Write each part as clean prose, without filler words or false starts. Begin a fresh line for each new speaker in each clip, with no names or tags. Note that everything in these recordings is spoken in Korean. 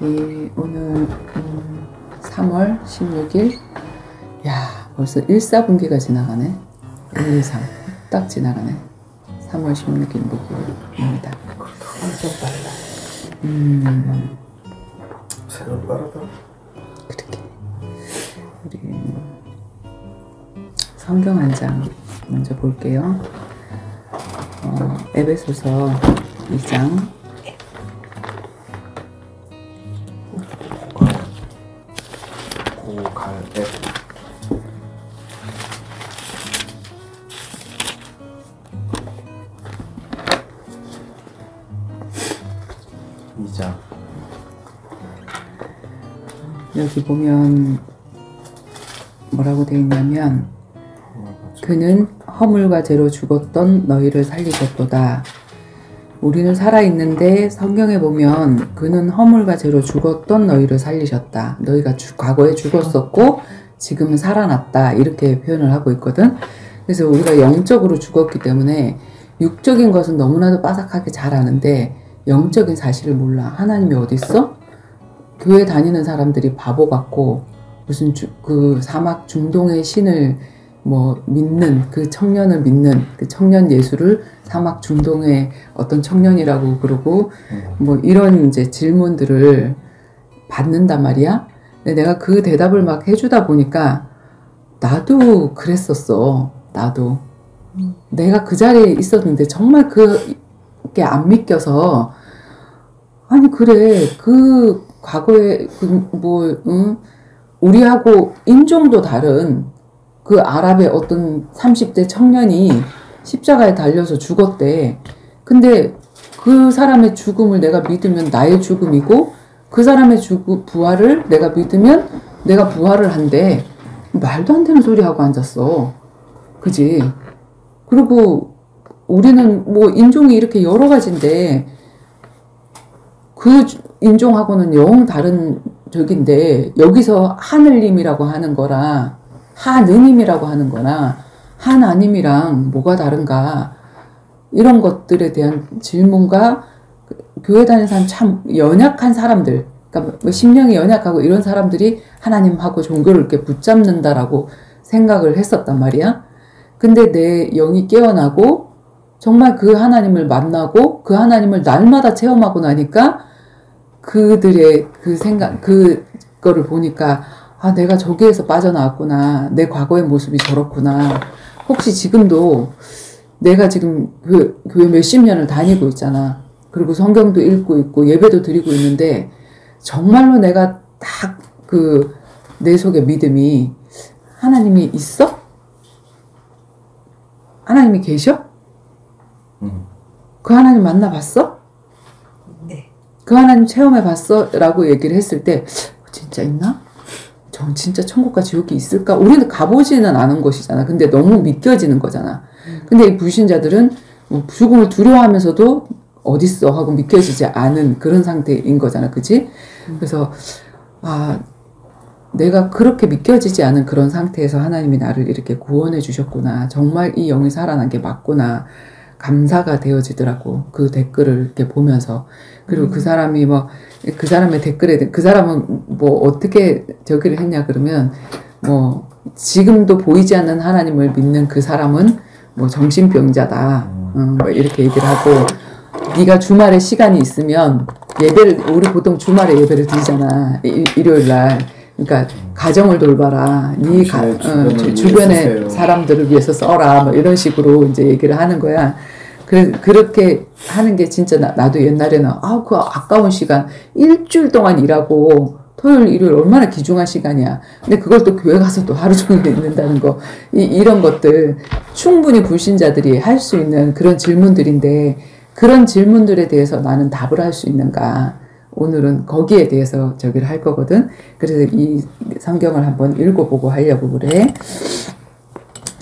우리 오늘 3월 16일. 야, 벌써 1사분기가 지나가네. 1, 2, 3. 딱 지나가네. 3월 16일 목요일입니다.
엄청 빨라. 세월 빠르다.
그렇게. 우리 성경 한 장 먼저 볼게요. 에베소서 2장.
고갈에 2장.
여기 보면 뭐라고 되어 있냐면, 그는 허물과 죄로 죽었던 너희를 살리셨도다. 우리는 살아있는데 성경에 보면 그는 허물과 죄로 죽었던 너희를 살리셨다. 너희가 과거에 죽었었고 지금은 살아났다. 이렇게 표현을 하고 있거든. 그래서 우리가 영적으로 죽었기 때문에 육적인 것은 너무나도 빠삭하게 잘 아는데 영적인 사실을 몰라. 하나님이 어디 있어? 교회 다니는 사람들이 바보 같고 무슨 그 사막 중동의 신을 믿는, 그 청년을 믿는 그 청년 예수를 사막 중동의 어떤 청년이라고 그러고 이런 이제 질문들을 받는단 말이야. 근데 내가 그 대답을 막 해주다 보니까 나도 그랬었어. 나도 내가 그 자리에 있었는데 정말 그게 안 믿겨서, 아니 그래 그 과거에 우리하고 인종도 다른 그 아랍의 어떤 30대 청년이 십자가에 달려서 죽었대. 근데 그 사람의 죽음을 내가 믿으면 나의 죽음이고 그 사람의 부활을 내가 믿으면 내가 부활을 한대. 말도 안 되는 소리 하고 앉았어. 그지? 그리고 우리는 인종이 이렇게 여러 가지인데 그 인종하고는 영 다른 적인데 여기서 하늘님이라고 하는 거랑 하느님이라고 하는 거나 하나님이랑 뭐가 다른가, 이런 것들에 대한 질문과 교회 다니는 사람 참 연약한 사람들, 그러니까 심령이 연약하고 이런 사람들이 하나님하고 종교를 이렇게 붙잡는다라고 생각을 했었단 말이야. 근데 내 영이 깨어나고 정말 그 하나님을 만나고 그 하나님을 날마다 체험하고 나니까 그들의 그 생각, 그거를 보니까 아, 내가 저기에서 빠져나왔구나. 내 과거의 모습이 저렇구나. 혹시 지금도 내가 지금 교회 몇십 년을 다니고 있잖아. 그리고 성경도 읽고 있고 예배도 드리고 있는데 정말로 내가 딱 내 속에 믿음이 하나님이 있어? 하나님이 계셔? 그 하나님 만나봤어?
네.
그 하나님 체험해봤어? 라고 얘기를 했을 때 진짜 있나? 진짜 천국과 지옥이 있을까? 우리는 가보지는 않은 것이잖아. 근데 너무 믿겨지는 거잖아. 근데 이 불신자들은 죽음을 두려워하면서도 어딨어 하고 믿겨지지 않은 그런 상태인 거잖아. 그치? 그래서 내가 그렇게 믿겨지지 않은 그런 상태에서 하나님이 나를 이렇게 구원해 주셨구나. 정말 이 영이 살아난 게 맞구나. 감사가 되어지더라고. 그 댓글을 이렇게 보면서. 그리고 그 사람이 그 사람의 댓글에, 그 사람은 어떻게 저기를 했냐 그러면, 지금도 보이지 않는 하나님을 믿는 그 사람은 정신병자다. 이렇게 얘기를 하고, 네가 주말에 시간이 있으면 우리 보통 주말에 예배를 드리잖아. 일요일 날. 그러니까 가정을 돌봐라. 주변의 사람들을 위해서 써라. 이런 식으로 이제 얘기를 하는 거야. 그렇게 하는 게 진짜 나도 옛날에는 그 아까운 시간 일주일 동안 일하고 토요일 일요일 얼마나 귀중한 시간이야. 근데 그걸 또 교회 가서 또 하루 종일 있는다는 거, 이런 것들 충분히 불신자들이 할 수 있는 그런 질문들인데 그런 질문들에 대해서 나는 답을 할 수 있는가. 오늘은 거기에 대해서 저기를 할 거거든. 그래서 이 성경을 한번 읽어보고 하려고 그래.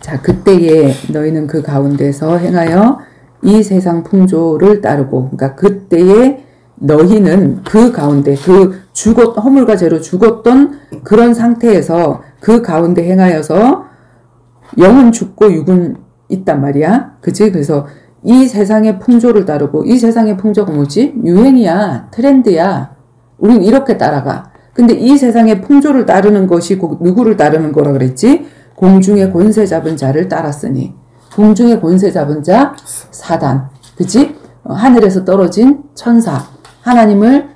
자, 그때에 너희는 그 가운데서 행하여 이 세상 풍조를 따르고, 그러니까 그때에 너희는 그 가운데 허물과 죄로 죽었던 그런 상태에서 그 가운데 행하여서 영은 죽고 육은 있단 말이야. 그치? 그래서 이 세상의 풍조를 따르고, 이 세상의 풍조가 뭐지? 유행이야, 트렌드야. 우린 이렇게 따라가. 근데 이 세상의 풍조를 따르는 것이 누구를 따르는 거라 그랬지? 공중의 권세 잡은 자를 따랐으니. 공중의 권세 잡은 자, 사단. 그치? 하늘에서 떨어진 천사. 하나님의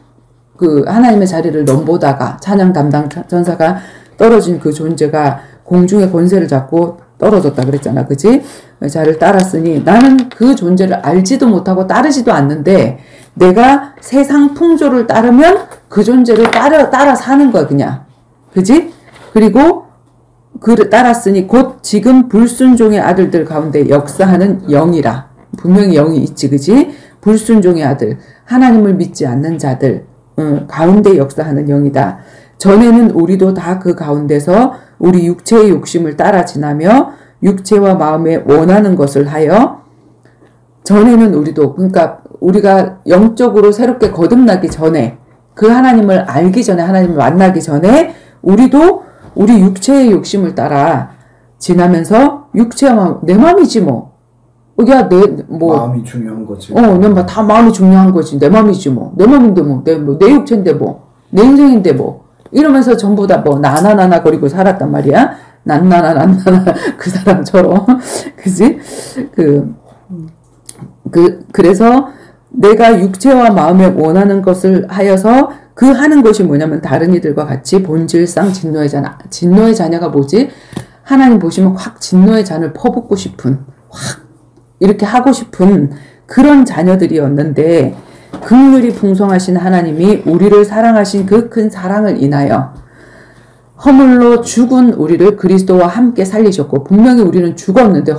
자리를 넘보다가, 찬양 담당 천사가 떨어진 그 존재가 공중의 권세를 잡고 떨어졌다 그랬잖아. 그치? 자를 따랐으니 나는 그 존재를 알지도 못하고 따르지도 않는데 내가 세상 풍조를 따르면 그 존재를 따라 사는 거야, 그냥. 그치? 그리고 그를 따랐으니 곧 지금 불순종의 아들들 가운데 역사하는 영이라. 분명히 영이 있지, 그치? 불순종의 아들, 하나님을 믿지 않는 자들 가운데 역사하는 영이다. 전에는 우리도 다 그 가운데서 우리 육체의 욕심을 따라 지나며 육체와 마음에 원하는 것을 하여, 전에는 우리도, 그러니까 우리가 영적으로 새롭게 거듭나기 전에, 그 하나님을 알기 전에, 하나님을 만나기 전에 우리도 우리 육체의 욕심을 따라 지나면서 육체와 마음, 내 마음이지 뭐. 야,
마음이 중요한 거지.
다 마음이 중요한 거지. 내 마음이지 뭐. 내 마음인데 뭐. 내 육체인데 뭐. 내 인생인데 뭐. 이러면서 전부 다 뭐, 나나나나 거리고 살았단 말이야. 난나나, 그 사람처럼. 그지? 그래서 내가 육체와 마음에 원하는 것을 하여서 그 하는 것이 뭐냐면 다른 이들과 같이 본질상 진노의 자녀가 뭐지? 하나님 보시면 확 진노의 잔을 퍼붓고 싶은, 확 이렇게 하고 싶은 그런 자녀들이었는데, 긍휼이 풍성하신 하나님이 우리를 사랑하신 그 큰 사랑을 인하여 허물로 죽은 우리를 그리스도와 함께 살리셨고, 분명히 우리는 죽었는데,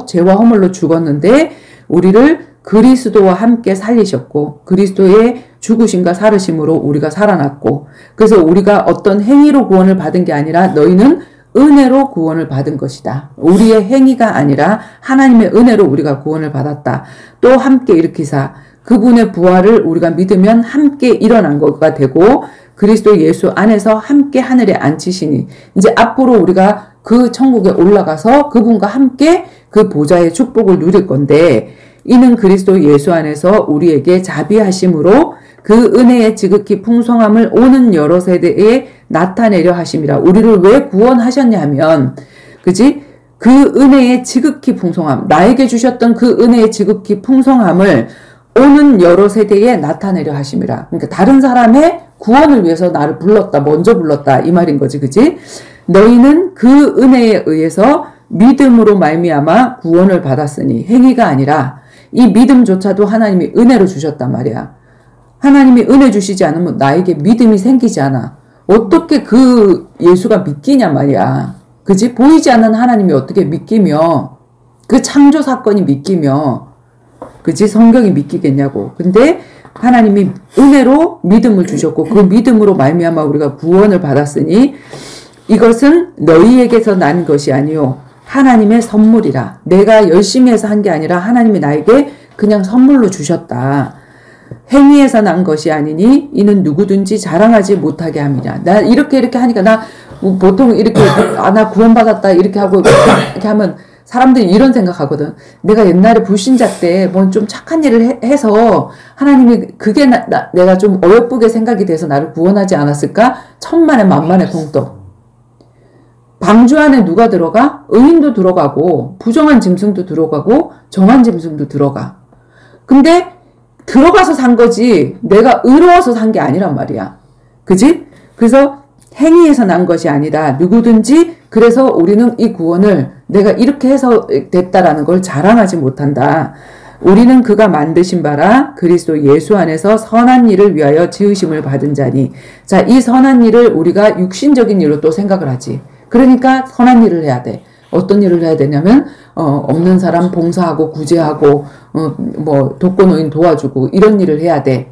죄와 허물로 죽었는데 우리를 그리스도와 함께 살리셨고, 그리스도의 죽으심과 살으심으로 우리가 살아났고, 그래서 우리가 어떤 행위로 구원을 받은 게 아니라 너희는 은혜로 구원을 받은 것이다. 우리의 행위가 아니라 하나님의 은혜로 우리가 구원을 받았다. 또 함께 일으키사 그분의 부활을 우리가 믿으면 함께 일어난 것가 되고, 그리스도 예수 안에서 함께 하늘에 앉히시니, 이제 앞으로 우리가 그 천국에 올라가서 그분과 함께 그 보좌의 축복을 누릴 건데, 이는 그리스도 예수 안에서 우리에게 자비하심으로 그 은혜의 지극히 풍성함을 오는 여러 세대에 나타내려 하심이라. 우리를 왜 구원하셨냐 하면, 그지? 그 은혜의 지극히 풍성함, 나에게 주셨던 그 은혜의 지극히 풍성함을 오는 여러 세대에 나타내려 하심이라. 그러니까 다른 사람의 구원을 위해서 나를 먼저 불렀다 이 말인 거지, 그지? 너희는 그 은혜에 의해서 믿음으로 말미암아 구원을 받았으니, 행위가 아니라 이 믿음조차도 하나님이 은혜로 주셨단 말이야. 하나님이 은혜 주시지 않으면 나에게 믿음이 생기지 않아. 어떻게 그 예수가 믿기냐 말이야. 그지? 보이지 않는 하나님이 어떻게 믿기며, 그 창조 사건이 믿기며, 그치? 성경이 믿기겠냐고. 근데 하나님이 은혜로 믿음을 주셨고, 그 믿음으로 말미암아 우리가 구원을 받았으니 이것은 너희에게서 난 것이 아니요 하나님의 선물이라. 내가 열심히 해서 한 게 아니라 하나님이 나에게 그냥 선물로 주셨다. 행위에서 난 것이 아니니 이는 누구든지 자랑하지 못하게 함이라. 나 이렇게 하니까, 나 보통 이렇게 나 구원받았다 이렇게 하고 이렇게 하면 사람들이 이런 생각하거든. 내가 옛날에 불신자 때 뭐 좀 착한 일을 해서 하나님이 그게 내가 좀 어여쁘게 생각이 돼서 나를 구원하지 않았을까? 천만에 만만의 공덕. 방주 안에 누가 들어가? 의인도 들어가고 부정한 짐승도 들어가고 정한 짐승도 들어가. 근데 들어가서 산 거지 내가 의로워서 산 게 아니란 말이야. 그지? 그래서 행위에서 난 것이 아니다. 누구든지, 그래서 우리는 이 구원을 내가 이렇게 해서 됐다라는 걸 자랑하지 못한다. 우리는 그가 만드신 바라 그리스도 예수 안에서 선한 일을 위하여 지으심을 받은 자니. 자, 이 선한 일을 우리가 육신적인 일로 또 생각을 하지. 그러니까 선한 일을 해야 돼. 어떤 일을 해야 되냐면 없는 사람 봉사하고 구제하고 뭐 독거노인 도와주고 이런 일을 해야 돼.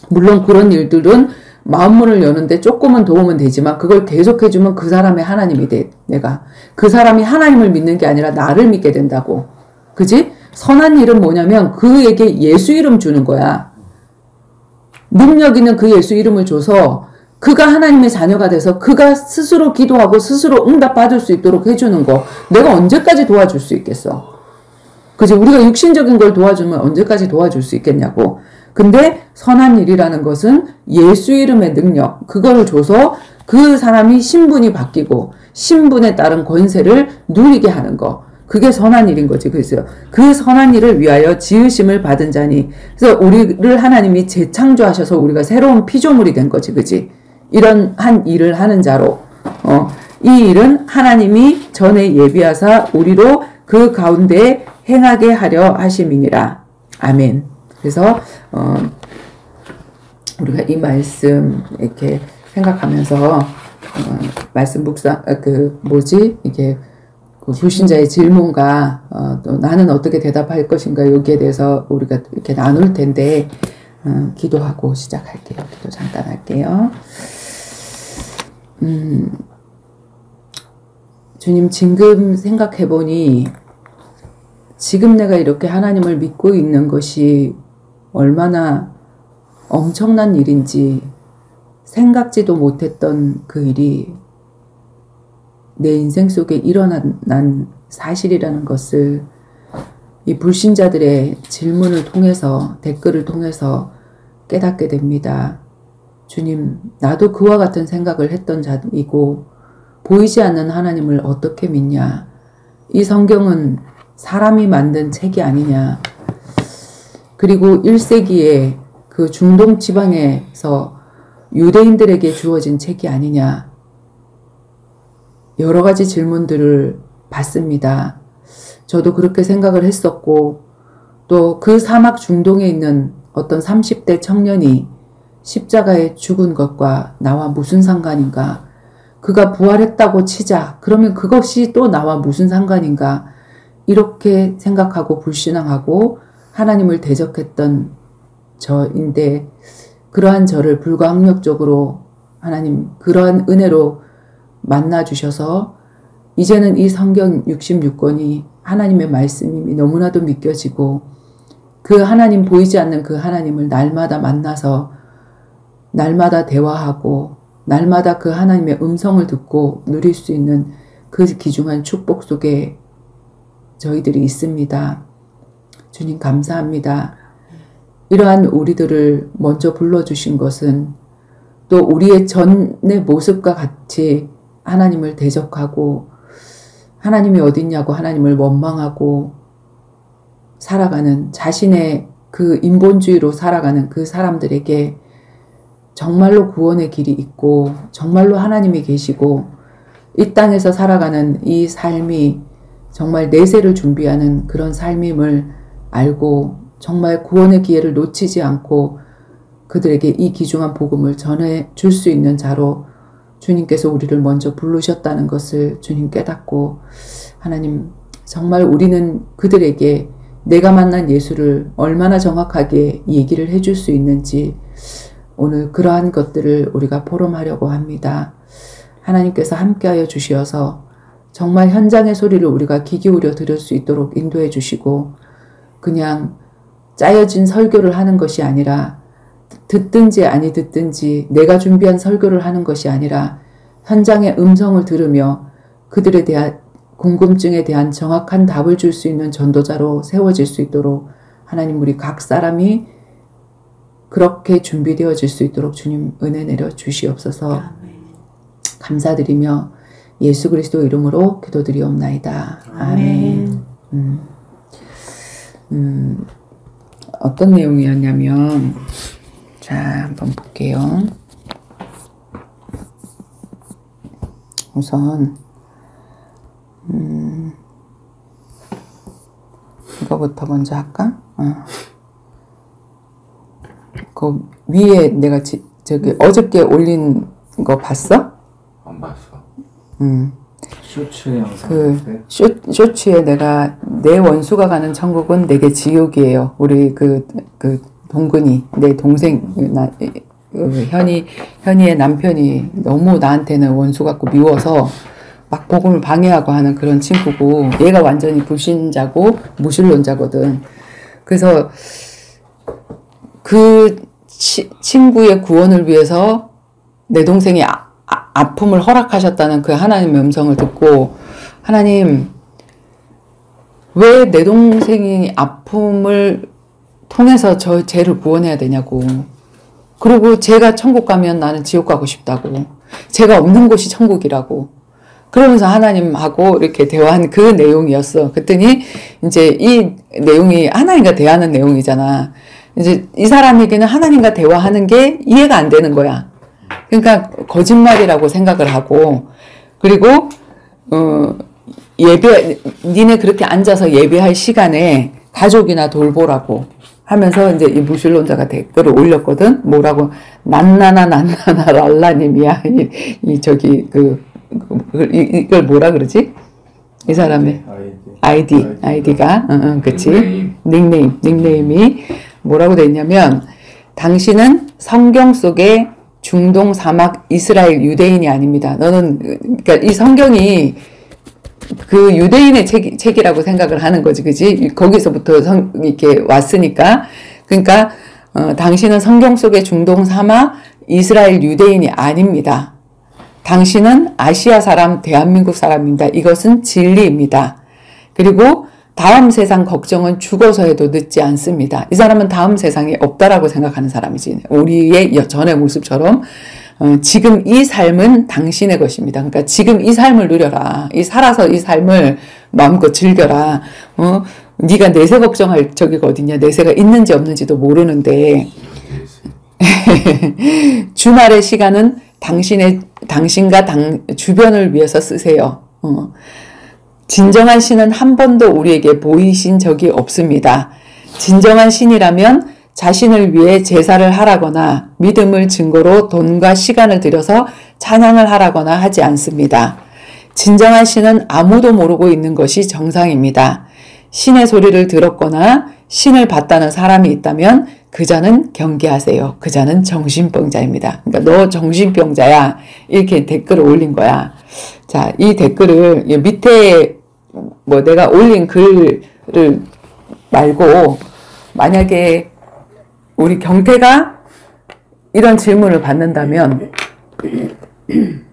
물론 그런 일들은 마음문을 여는데 조금은 도우면 되지만 그걸 계속해주면 그 사람의 하나님이 돼. 내가 그 사람이 하나님을 믿는 게 아니라 나를 믿게 된다고. 그지? 선한 일은 뭐냐면 그에게 예수 이름 주는 거야. 능력 있는 그 예수 이름을 줘서 그가 하나님의 자녀가 돼서 그가 스스로 기도하고 스스로 응답받을 수 있도록 해주는 거. 내가 언제까지 도와줄 수 있겠어? 그죠? 우리가 육신적인 걸 도와주면 언제까지 도와줄 수 있겠냐고. 근데 선한 일이라는 것은 예수 이름의 능력, 그거를 줘서 그 사람이 신분이 바뀌고 신분에 따른 권세를 누리게 하는 거. 그게 선한 일인 거지. 그래서 그 선한 일을 위하여 지으심을 받은 자니. 그래서 우리를 하나님이 재창조하셔서 우리가 새로운 피조물이 된 거지. 그지? 이런 한 일을 하는 자로. 이 일은 하나님이 전에 예비하사 우리로 그 가운데 행하게 하려 하심이니라. 아멘. 그래서 우리가 이 말씀 이렇게 생각하면서 말씀 묵상 이게 그 불신자의 질문과 또 나는 어떻게 대답할 것인가 여기에 대해서 우리가 이렇게 나눌 텐데 기도하고 시작할게요. 기도 잠깐 할게요. 주님, 지금 생각해보니 지금 내가 이렇게 하나님을 믿고 있는 것이 얼마나 엄청난 일인지 생각지도 못했던 그 일이 내 인생 속에 일어난 사실이라는 것을 이 불신자들의 질문을 통해서, 댓글을 통해서 깨닫게 됩니다. 주님, 나도 그와 같은 생각을 했던 자이고 보이지 않는 하나님을 어떻게 믿냐? 이 성경은 사람이 만든 책이 아니냐? 그리고 1세기에 그 중동 지방에서 유대인들에게 주어진 책이 아니냐? 여러 가지 질문들을 받습니다. 저도 그렇게 생각을 했었고, 또 그 사막 중동에 있는 어떤 30대 청년이 십자가에 죽은 것과 나와 무슨 상관인가? 그가 부활했다고 치자. 그러면 그것이 또 나와 무슨 상관인가? 이렇게 생각하고 불신앙하고 하나님을 대적했던 저인데, 그러한 저를 불가항력적으로 하나님 그러한 은혜로 만나주셔서 이제는 이 성경 66권이 하나님의 말씀임이 너무나도 믿겨지고, 그 하나님, 보이지 않는 그 하나님을 날마다 만나서 날마다 대화하고 날마다 그 하나님의 음성을 듣고 누릴 수 있는 그 귀중한 축복 속에 저희들이 있습니다. 주님, 감사합니다. 이러한 우리들을 먼저 불러주신 것은 또 우리의 전의 모습과 같이 하나님을 대적하고 하나님이 어딨냐고 하나님을 원망하고 살아가는, 자신의 그 인본주의로 살아가는 그 사람들에게 정말로 구원의 길이 있고 정말로 하나님이 계시고 이 땅에서 살아가는 이 삶이 정말 내세를 준비하는 그런 삶임을 알고 정말 구원의 기회를 놓치지 않고 그들에게 이 귀중한 복음을 전해 줄 수 있는 자로 주님께서 우리를 먼저 부르셨다는 것을 주님 깨닫고, 하나님 정말 우리는 그들에게 내가 만난 예수를 얼마나 정확하게 얘기를 해줄 수 있는지 오늘 그러한 것들을 우리가 포럼하려고 합니다. 하나님께서 함께하여 주시어서 정말 현장의 소리를 우리가 귀 기울여 들을 수 있도록 인도해 주시고, 그냥 짜여진 설교를 하는 것이 아니라 듣든지 아니 듣든지 내가 준비한 설교를 하는 것이 아니라 현장의 음성을 들으며 그들에 대한 궁금증에 대한 정확한 답을 줄 수 있는 전도자로 세워질 수 있도록 하나님, 우리 각 사람이 그렇게 준비되어질 수 있도록 주님 은혜 내려 주시옵소서. 감사드리며 예수 그리스도 이름으로 기도드리옵나이다. 아멘. 어떤 내용이었냐면, 자, 한번 볼게요. 우선 이거부터 먼저 할까? 그 위에 내가 저기 어저께 올린 거 봤어?
안 봤어.
쇼츠 영상.
그 쇼츠에 내가 내 원수가 가는 천국은 내게 지옥이에요. 우리 그 동근이, 내 동생 현이의 남편이 너무 나한테는 원수 같고 미워서 막 복음을 방해하고 하는 그런 친구고, 얘가 완전히 불신자고 무신론자거든. 그래서 그 친구의 구원을 위해서 내 동생이 아픔을 허락하셨다는 그 하나님의 음성을 듣고, 하나님, 왜 내 동생이 아픔을 통해서 쟤를 구원해야 되냐고. 그리고 쟤가 천국 가면 나는 지옥 가고 싶다고. 쟤가 없는 곳이 천국이라고. 그러면서 하나님하고 이렇게 대화한 그 내용이었어. 그랬더니 이제 이 내용이 하나님과 대화하는 내용이잖아. 이제 이 사람에게는 하나님과 대화하는 게 이해가 안 되는 거야. 그러니까 거짓말이라고 생각을 하고, 그리고 니네 그렇게 앉아서 예배할 시간에 가족이나 돌보라고 하면서 이제 이 무신론자가 댓글을 올렸거든. 뭐라고, 난나나 랄라님이야. 이걸 뭐라 그러지? 이 사람의 아이디가, 그치? 닉네임이 뭐라고 돼 있냐면, 당신은 성경 속의 중동 사막 이스라엘 유대인이 아닙니다. 너는, 그러니까 이 성경이 그 유대인의 책이라고 생각을 하는 거지, 그지? 거기서부터 이렇게 왔으니까. 그러니까, 당신은 성경 속의 중동 사막 이스라엘 유대인이 아닙니다. 당신은 아시아 사람, 대한민국 사람입니다. 이것은 진리입니다. 그리고 다음 세상 걱정은 죽어서 해도 늦지 않습니다. 이 사람은 다음 세상이 없다라고 생각하는 사람이지. 우리의 전의 모습처럼 지금 이 삶은 당신의 것입니다. 그러니까 지금 이 삶을 누려라. 살아서 이 삶을 마음껏 즐겨라. 네가 내세 걱정할 적이가 어딨냐. 내세가 있는지 없는지도 모르는데 주말의 시간은 당신과 주변을 위해서 쓰세요. 진정한 신은 한 번도 우리에게 보이신 적이 없습니다. 진정한 신이라면 자신을 위해 제사를 하라거나 믿음을 증거로 돈과 시간을 들여서 찬양을 하라거나 하지 않습니다. 진정한 신은 아무도 모르고 있는 것이 정상입니다. 신의 소리를 들었거나 신을 봤다는 사람이 있다면 그 자는 경계하세요. 그 자는 정신병자입니다. 그러니까 너 정신병자야. 이렇게 댓글을 올린 거야. 자, 이 댓글을 밑에 내가 올린 글을 말고 만약에 우리 경태가 이런 질문을 받는다면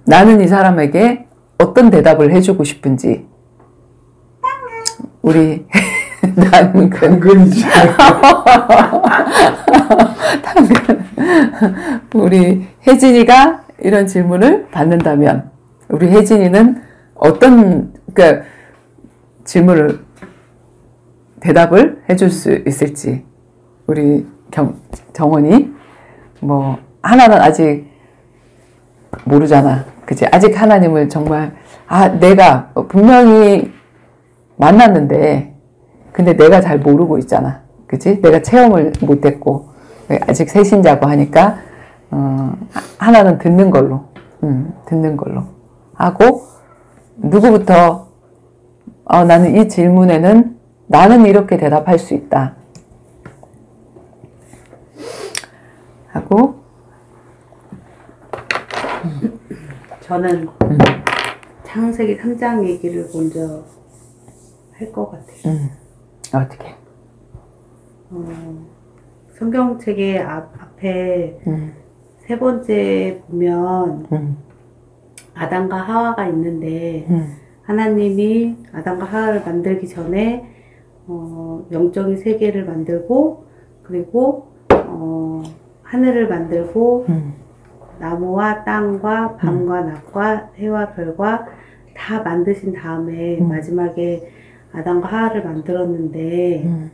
나는 이 사람에게 어떤 대답을 해주고 싶은지 우리 당근이지. 당근. 우리 혜진이가 이런 질문을 받는다면 우리 혜진이는 어떤 질문을 대답을 해줄 수 있을지 우리 정원이 하나는 아직 모르잖아. 그치? 아직 하나님을 정말 내가 분명히 만났는데 근데 내가 잘 모르고 있잖아. 그치? 내가 체험을 못했고 아직 새신자고 하니까 하나는 듣는 걸로 하고 누구부터 나는 이 질문에는 나는 이렇게 대답할 수 있다 하고
저는 창세기 3장 얘기를 먼저 할 것 같아요.
어떻게?
성경책의 앞에 세 번째 보면 아담과 하와가 있는데 하나님이 아담과 하와를 만들기 전에 영적인 세계를 만들고 그리고 하늘을 만들고 나무와 땅과 밤과 낮과 해와 별과 다 만드신 다음에 마지막에 아담과 하와를 만들었는데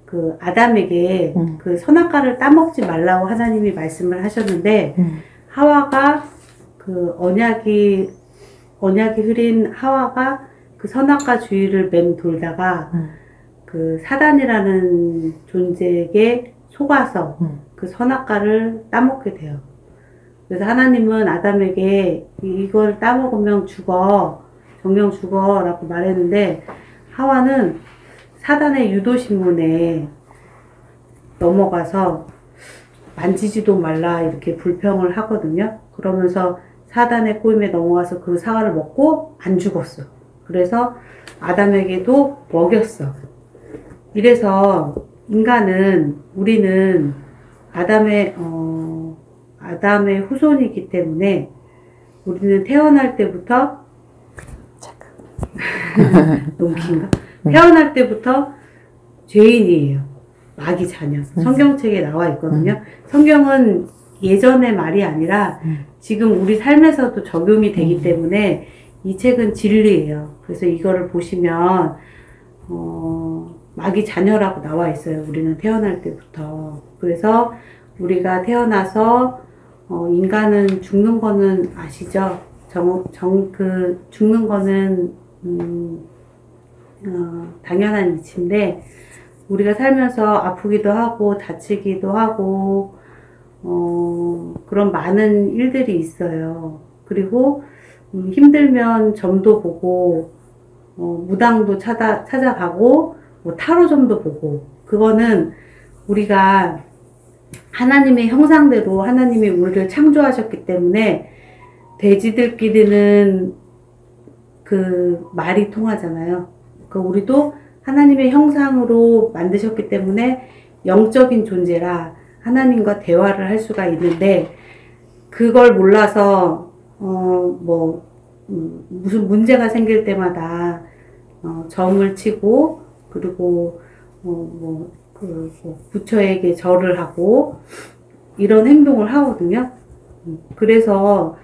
그 아담에게 그 선악과를 따먹지 말라고 하나님이 말씀을 하셨는데 하와가 그 언약이 흐린 하와가 그 선악과 주위를 맴돌다가 그 사단이라는 존재에게 속아서 그 선악과를 따먹게 돼요. 그래서 하나님은 아담에게 이걸 따먹으면 죽어, 정령 죽어 라고 말했는데 하와는 사단의 유도신문에 넘어가서 만지지도 말라 이렇게 불평을 하거든요. 그러면서 사단의 꼬임에 넘어가서 그 사과를 먹고 안 죽었어. 그래서 아담에게도 먹였어. 이래서 우리는 아담의 후손이기 때문에 우리는 태어날 때부터 너무 긴가? 태어날 때부터 죄인이에요. 마귀 자녀. 성경책에 나와 있거든요. 성경은 예전의 말이 아니라 지금 우리 삶에서도 적용이 되기 때문에 이 책은 진리예요. 그래서 이거를 보시면 마귀 자녀라고 나와 있어요. 우리는 태어날 때부터. 그래서 우리가 태어나서 인간은 죽는 거는 아시죠? 죽는 거는 당연한 이치인데 우리가 살면서 아프기도 하고 다치기도 하고 그런 많은 일들이 있어요. 그리고 힘들면 점도 보고 무당도 찾아가고 뭐 타로점도 보고 그거는 우리가 하나님의 형상대로 하나님이 우리를 창조하셨기 때문에 돼지들끼리는 그 말이 통하잖아요. 그 우리도 하나님의 형상으로 만드셨기 때문에 영적인 존재라 하나님과 대화를 할 수가 있는데 그걸 몰라서 무슨 문제가 생길 때마다 점을 치고 그리고 부처에게 절을 하고 이런 행동을 하거든요. 그래서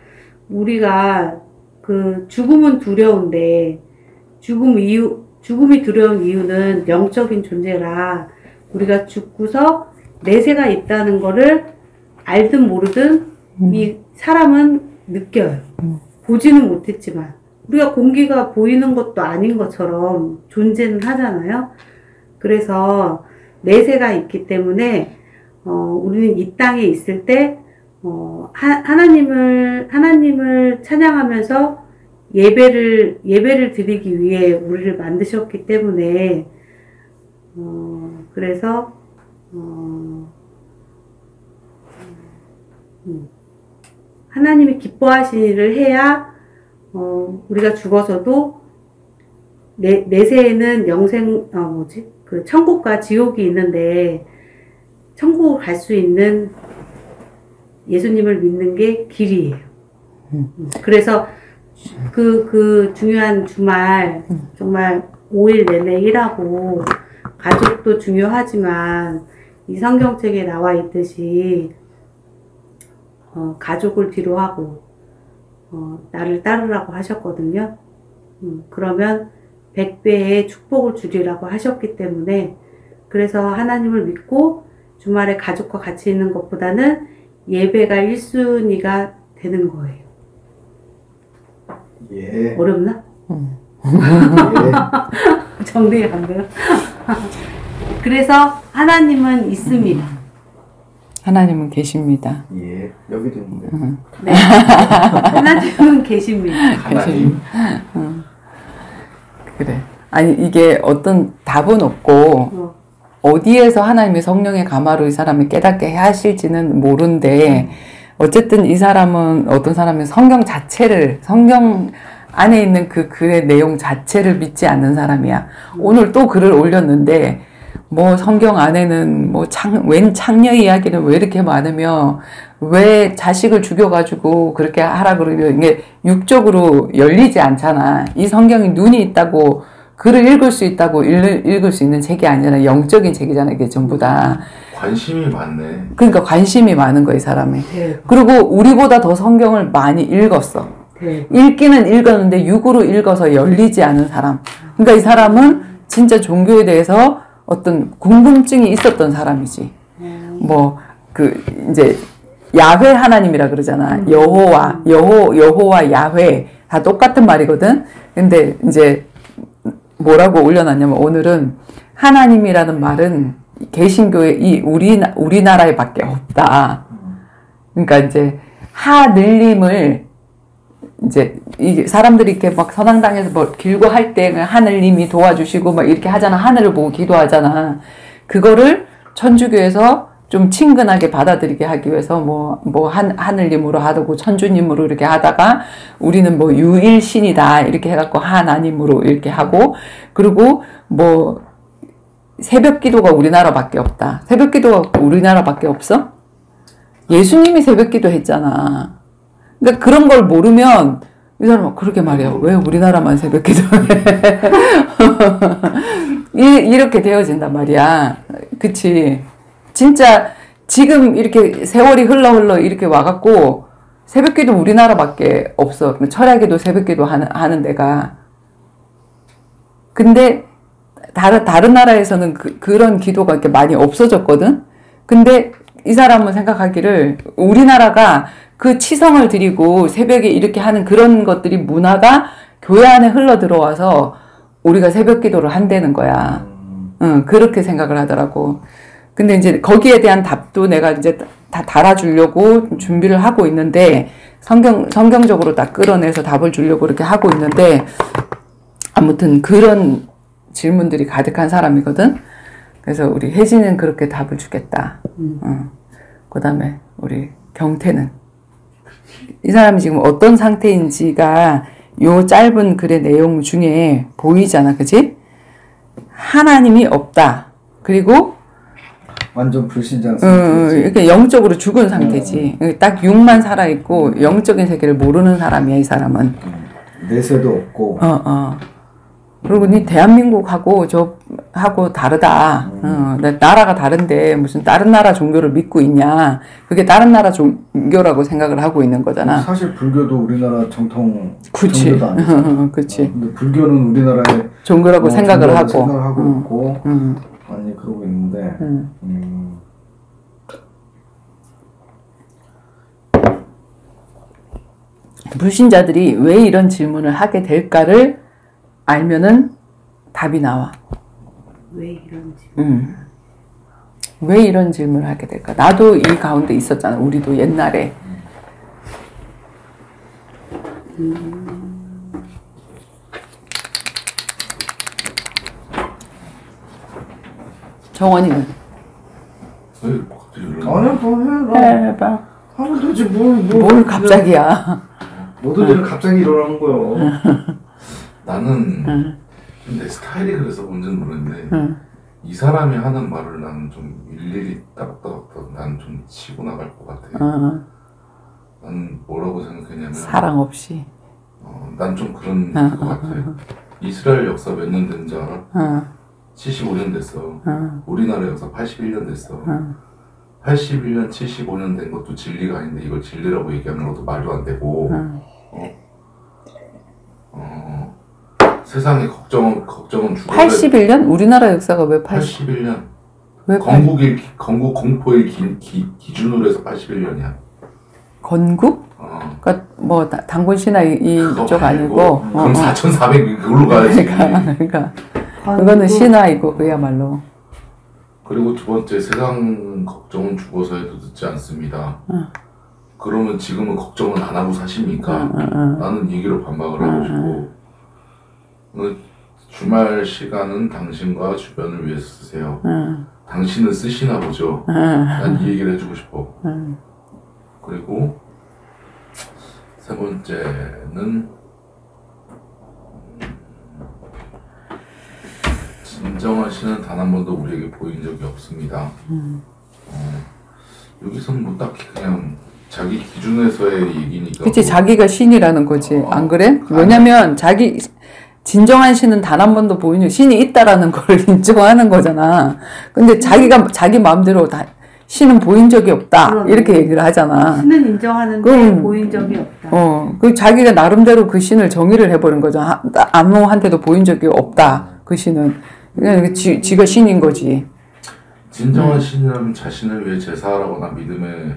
우리가 그 죽음은 두려운데 죽음이 두려운 이유는 영적인 존재라 우리가 죽고서 내세가 있다는 거를 알든 모르든 이 사람은 느껴요. 보지는 못했지만 우리가 공기가 보이는 것도 아닌 것처럼 존재는 하잖아요. 그래서 내세가 있기 때문에 우리는 이 땅에 있을 때 하나님을 찬양하면서 예배를 드리기 위해 우리를 만드셨기 때문에 그래서 하나님이 기뻐하신 일을 해야 우리가 죽어서도 내세에는 그 천국과 지옥이 있는데 천국을 갈 수 있는 예수님을 믿는 게 길이에요. 그래서 그 중요한 주말 정말 5일 내내 일하고 가족도 중요하지만 이 성경책에 나와 있듯이 가족을 뒤로 하고 나를 따르라고 하셨거든요. 그러면 100배의 축복을 주리라고 하셨기 때문에 그래서 하나님을 믿고 주말에 가족과 같이 있는 것보다는 예배가 1순위가 되는 거예요.
예.
어렵나?
예.
정리가 안 돼요? 그래서 하나님은 있습니다.
하나님은 계십니다.
예. 여기도 있는데.
네. 하나님은 계십니다.
하나님.
그래. 아니 이게 어떤 답은 없고 어디에서 하나님의 성령의 감화로 이 사람을 깨닫게 하실지는 모른데 어쨌든 이 사람은 어떤 사람은 성경 안에 있는 그 글의 내용 자체를 믿지 않는 사람이야. 오늘 또 글을 올렸는데 뭐 성경 안에는 뭐 웬 창녀 이야기는 왜 이렇게 많으며 왜 자식을 죽여가지고 그렇게 하라 그러면 이게 육적으로 열리지 않잖아. 이 성경이 눈이 있다고 글을 읽을 수 있다고 읽을 수 있는 책이 아니라 영적인 책이잖아. 이게 전부 다.
관심이 많네.
그러니까 관심이 많은 거야, 이 사람이.
네.
그리고 우리보다 더 성경을 많이 읽었어.
네.
읽기는 읽었는데 육으로 읽어서 열리지 않은 사람. 그러니까 이 사람은 진짜 종교에 대해서 어떤 궁금증이 있었던 사람이지. 이제 야훼 하나님이라 그러잖아. 여호와 야훼 다 똑같은 말이거든. 근데 이제 뭐라고 올려놨냐면 오늘은 하나님이라는 말은 개신교의 우리나라에 밖에 없다. 그러니까 이제 하늘님을 이제 이 사람들이 이렇게 막 선앙당에서 뭐 길고 할 때 하늘님이 도와주시고 막 이렇게 하잖아. 하늘을 보고 기도하잖아. 그거를 천주교에서 좀 친근하게 받아들이게 하기 위해서 하늘님으로 하고 천주님으로 이렇게 하다가 우리는 뭐 유일신이다 이렇게 해갖고 하나님으로 이렇게 하고 그리고 뭐 새벽 기도가 우리나라밖에 없다. 새벽 기도가 우리나라밖에 없어? 예수님이 새벽 기도 했잖아. 그러니까 그런 걸 모르면 이 사람은 그러게 말이야. 왜 우리나라만 새벽 기도해? 이렇게 되어진단 말이야. 그치? 진짜 지금 이렇게 세월이 흘러 이렇게 와갖고 새벽 기도 우리나라밖에 없어. 철야기도 새벽 기도 하는 데가. 근데 다른 나라에서는 그런 기도가 이렇게 많이 없어졌거든? 근데 이 사람은 생각하기를 우리나라가 그 치성을 드리고 새벽에 이렇게 하는 그런 것들이 문화가 교회 안에 흘러 들어와서 우리가 새벽 기도를 한다는 거야. 그렇게 생각을 하더라고. 근데 이제 거기에 대한 답도 내가 이제 다 달아주려고 준비를 하고 있는데 성경적으로 딱 끌어내서 답을 주려고 그렇게 하고 있는데 아무튼 그런 질문들이 가득한 사람이거든. 그래서 우리 혜진은 그렇게 답을 주겠다. 그 다음에 우리 경태는 이 사람이 지금 어떤 상태인지가 요 짧은 글의 내용 중에 보이잖아. 그치? 하나님이 없다. 그리고
완전 불신자 상태지.
이렇게 영적으로 죽은 상태지. 딱 육만 살아있고 영적인 세계를 모르는 사람이야, 이 사람은.
내세도 없고.
그리고 니 대한민국하고 하고 다르다. 나라가 다른데 무슨 다른 나라 종교를 믿고 있냐. 그게 다른 나라 종교라고 생각을 하고 있는 거잖아.
사실 불교도 우리나라 정통
그치.
종교도 아니죠.
그치.
근데 불교는 우리나라의
종교라고 생각을 하고.
있고 많이 그러고 있는데
불신자들이 왜 이런 질문을 하게 될까를 알면은 답이 나와.
왜 이런 질문?
왜 이런 질문을 하게 될까? 나도 이 가운데 있었잖아. 우리도 옛날에. 정원이는?
갑자기
아니야 뭐
해봐.
하면 되지
뭘 갑자기야.
모든 일은 갑자기 일어나는 거요.
나는 내 스타일이 그래서 뭔지는 모르는데 이 사람이 하는 말을 나는 좀 일일이 따박따박 나는 좀 치고 나갈 것 같아. 나는 뭐라고 생각했냐면
사랑 없이.
난 좀 그런 것 같아. 이스라엘 역사 몇 년 된 줄 알아? 75년 됐어. 우리나라 역사 81년 됐어. 81년, 75년 된 것도 진리가 아닌데 이걸 진리라고 얘기하는 것도 말도 안 되고 세상에 걱정은 죽어야
81년? 우리나라 역사가 왜
81년
왜
건국 공포일 기준으로 해서 81년이야.
건국? 그러니까 뭐 단군 신화 이쪽 아니고
그럼 4,400 그걸로 가야지.
그러니까 그거는 신화이고 그야말로.
그리고 두 번째, 세상 걱정은 죽어서 해도 듣지 않습니다. 그러면 지금은 걱정은 안 하고 사십니까? 나는 이 얘기로 반박을 하고 싶고, 주말 시간은 당신과 주변을 위해서 쓰세요. 당신은 쓰시나 보죠. 난 이 얘기를 해주고 싶어. 그리고 세 번째는 진정한 신은 단 한 번도 우리에게 보인 적이 없습니다. 여기서는 뭐 딱히 그냥 자기 기준에서의 얘기니까.
그치,
뭐
자기가 신이라는 거지. 안 그래? 왜냐면 진정한 신은 단 한 번도 보인 적, 신이 있다라는 걸 인정하는 거잖아. 근데 자기가 자기 마음대로 신은 보인 적이 없다. 이렇게 얘기를 하잖아.
신은 인정하는데
그럼,
보인 적이 없다.
그 자기가 나름대로 그 신을 정의를 해버린 거죠. 아무한테도 보인 적이 없다. 그 신은. 그냥 지가 신인 거지.
진정한 신이라면 자신을 위해 제사하거나 믿음의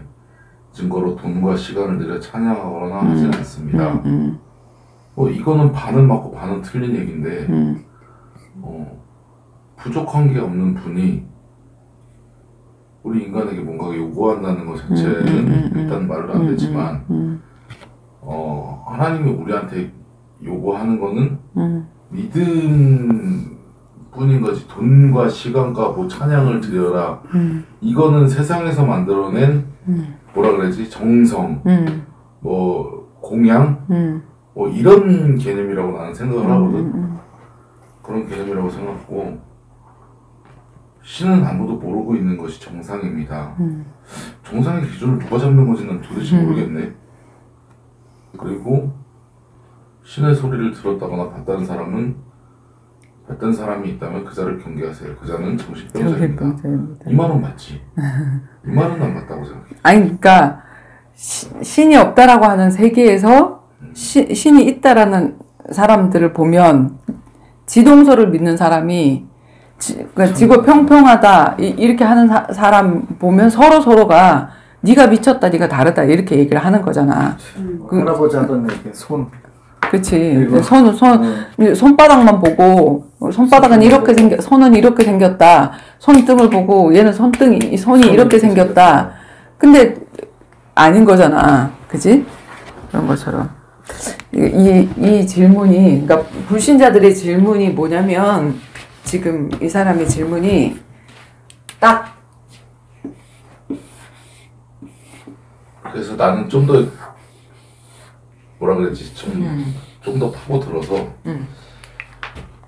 증거로 돈과 시간을 들여 찬양하거나 하진 않습니다. 이거는 반은 맞고 반은 틀린 얘기인데, 부족한 게 없는 분이 우리 인간에게 뭔가 요구한다는 것 자체는 일단 말도 안 되지만, 하나님이 우리한테 요구하는 거는 믿음 뿐인 거지. 돈과 시간과 뭐 찬양을 드려라. 이거는 세상에서 만들어낸 뭐라 그래야지? 정성, 뭐 공양, 뭐 이런 개념이라고 나는 생각을 하거든. 그런 개념이라고 생각하고, 신은 아무도 모르고 있는 것이 정상입니다. 정상의 기준을 누가 잡는 건지 난 도대체 모르겠네. 그리고 신의 소리를 들었다거나 봤다는 사람은 봤던 사람이 있다면 그 자를 경계하세요. 그 자는 정신병자입니다. 이 말은 맞지. 이 말은 안 맞다고 생각해.
아니 그러니까 신이 없다라고 하는 세계에서 신이 있다라는 사람들을 보면 지동설을 믿는 사람이 그러니까 지구 평평하다 이렇게 하는 사람 보면 서로가 네가 미쳤다 네가 다르다 이렇게 얘기를 하는 거잖아.
할아버지 하던 얘기 손.
그치. 손바닥만 보고 손바닥은 이렇게 손은 이렇게 생겼다. 손등을 보고 얘는 손이 이렇게 생겼다. 근데 아닌 거잖아. 그치? 그런 것처럼. 이 질문이, 그러니까 불신자들의 질문이 뭐냐면, 지금 이 사람의 질문이 딱.
그래서 나는 좀 더, 뭐라 그랬지? 좀 더 파고들어서,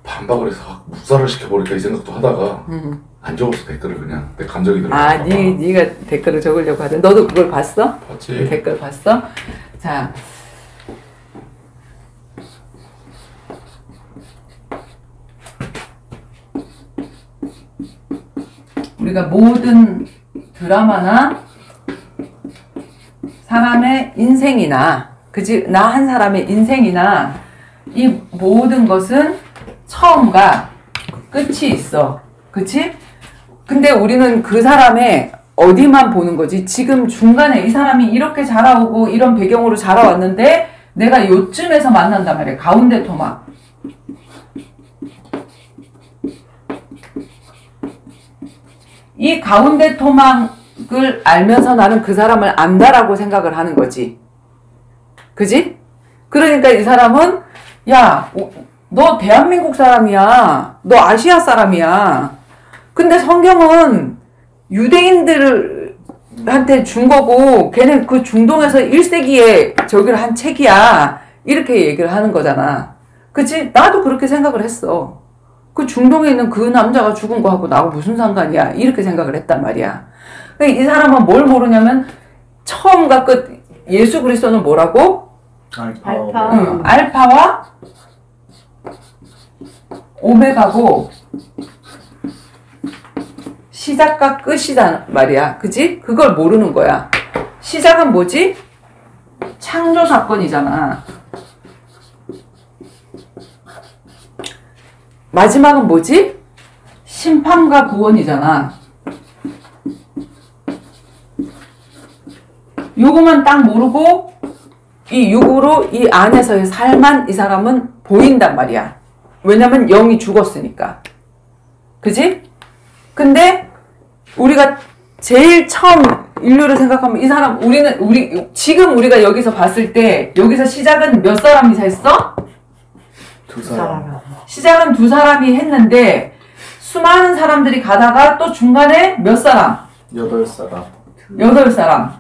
반박을 해서 확 묵살을 시켜버릴까 이 생각도 하다가, 안 적었어, 댓글을 그냥. 내 감정이 들어가.
아, 네가 댓글을 적으려고 하던. 너도 그걸 봤어?
봤지.
댓글 봤어? 자. 우리가 모든 드라마나 사람의 인생이나, 그지? 나 한 사람의 인생이나 이 모든 것은 처음과 끝이 있어. 그치? 근데 우리는 그 사람의 어디만 보는 거지? 지금 중간에 이 사람이 이렇게 자라오고 이런 배경으로 자라왔는데 내가 요쯤에서 만난단 말이야. 가운데 토막. 이 가운데 토막을 알면서 나는 그 사람을 안다라고 생각을 하는 거지. 그지? 그러니까 이 사람은 야, 너 대한민국 사람이야. 너 아시아 사람이야. 근데 성경은 유대인들한테 준 거고 걔는 그 중동에서 1세기에 저기를 한 책이야. 이렇게 얘기를 하는 거잖아. 그치? 나도 그렇게 생각을 했어. 그 중동에 있는 그 남자가 죽은 거하고 나하고 무슨 상관이야. 이렇게 생각을 했단 말이야. 이 사람은 뭘 모르냐면 처음과 끝 예수 그리스도는 뭐라고?
알파.
알파와 오메가고 시작과 끝이란 말이야. 그지? 그걸 모르는 거야. 시작은 뭐지? 창조 사건이잖아. 마지막은 뭐지? 심판과 구원이잖아. 요거만 딱 모르고 이 육으로 이 안에서의 삶만 이 사람은 보인단 말이야. 왜냐면 영이 죽었으니까. 그지? 근데 우리가 제일 처음 인류를 생각하면 이 사람 지금 우리가 여기서 봤을 때 여기서 시작은 몇 사람이 했어?
두 사람.
시작은 두 사람이 했는데 수많은 사람들이 가다가 또 중간에 몇 사람?
8사람.
8사람.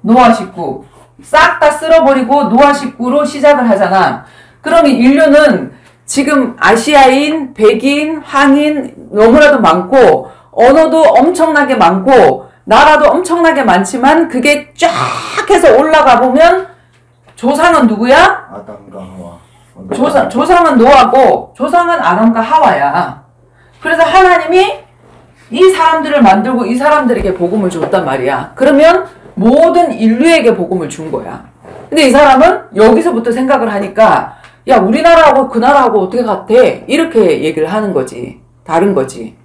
노아 식구. 싹 다 쓸어버리고 노아 식구로 시작을 하잖아. 그러면 인류는 지금 아시아인, 백인, 황인 너무나도 많고 언어도 엄청나게 많고 나라도 엄청나게 많지만 그게 쫙 해서 올라가 보면 조상은 누구야?
아담과 하와.
조상은 노아고 조상은 아담과 하와야. 그래서 하나님이 이 사람들을 만들고 이 사람들에게 복음을 줬단 말이야. 그러면 모든 인류에게 복음을 준 거야. 근데 이 사람은 여기서부터 생각을 하니까 야 우리나라하고 그 나라하고 어떻게 같아? 이렇게 얘기를 하는 거지. 다른 거지.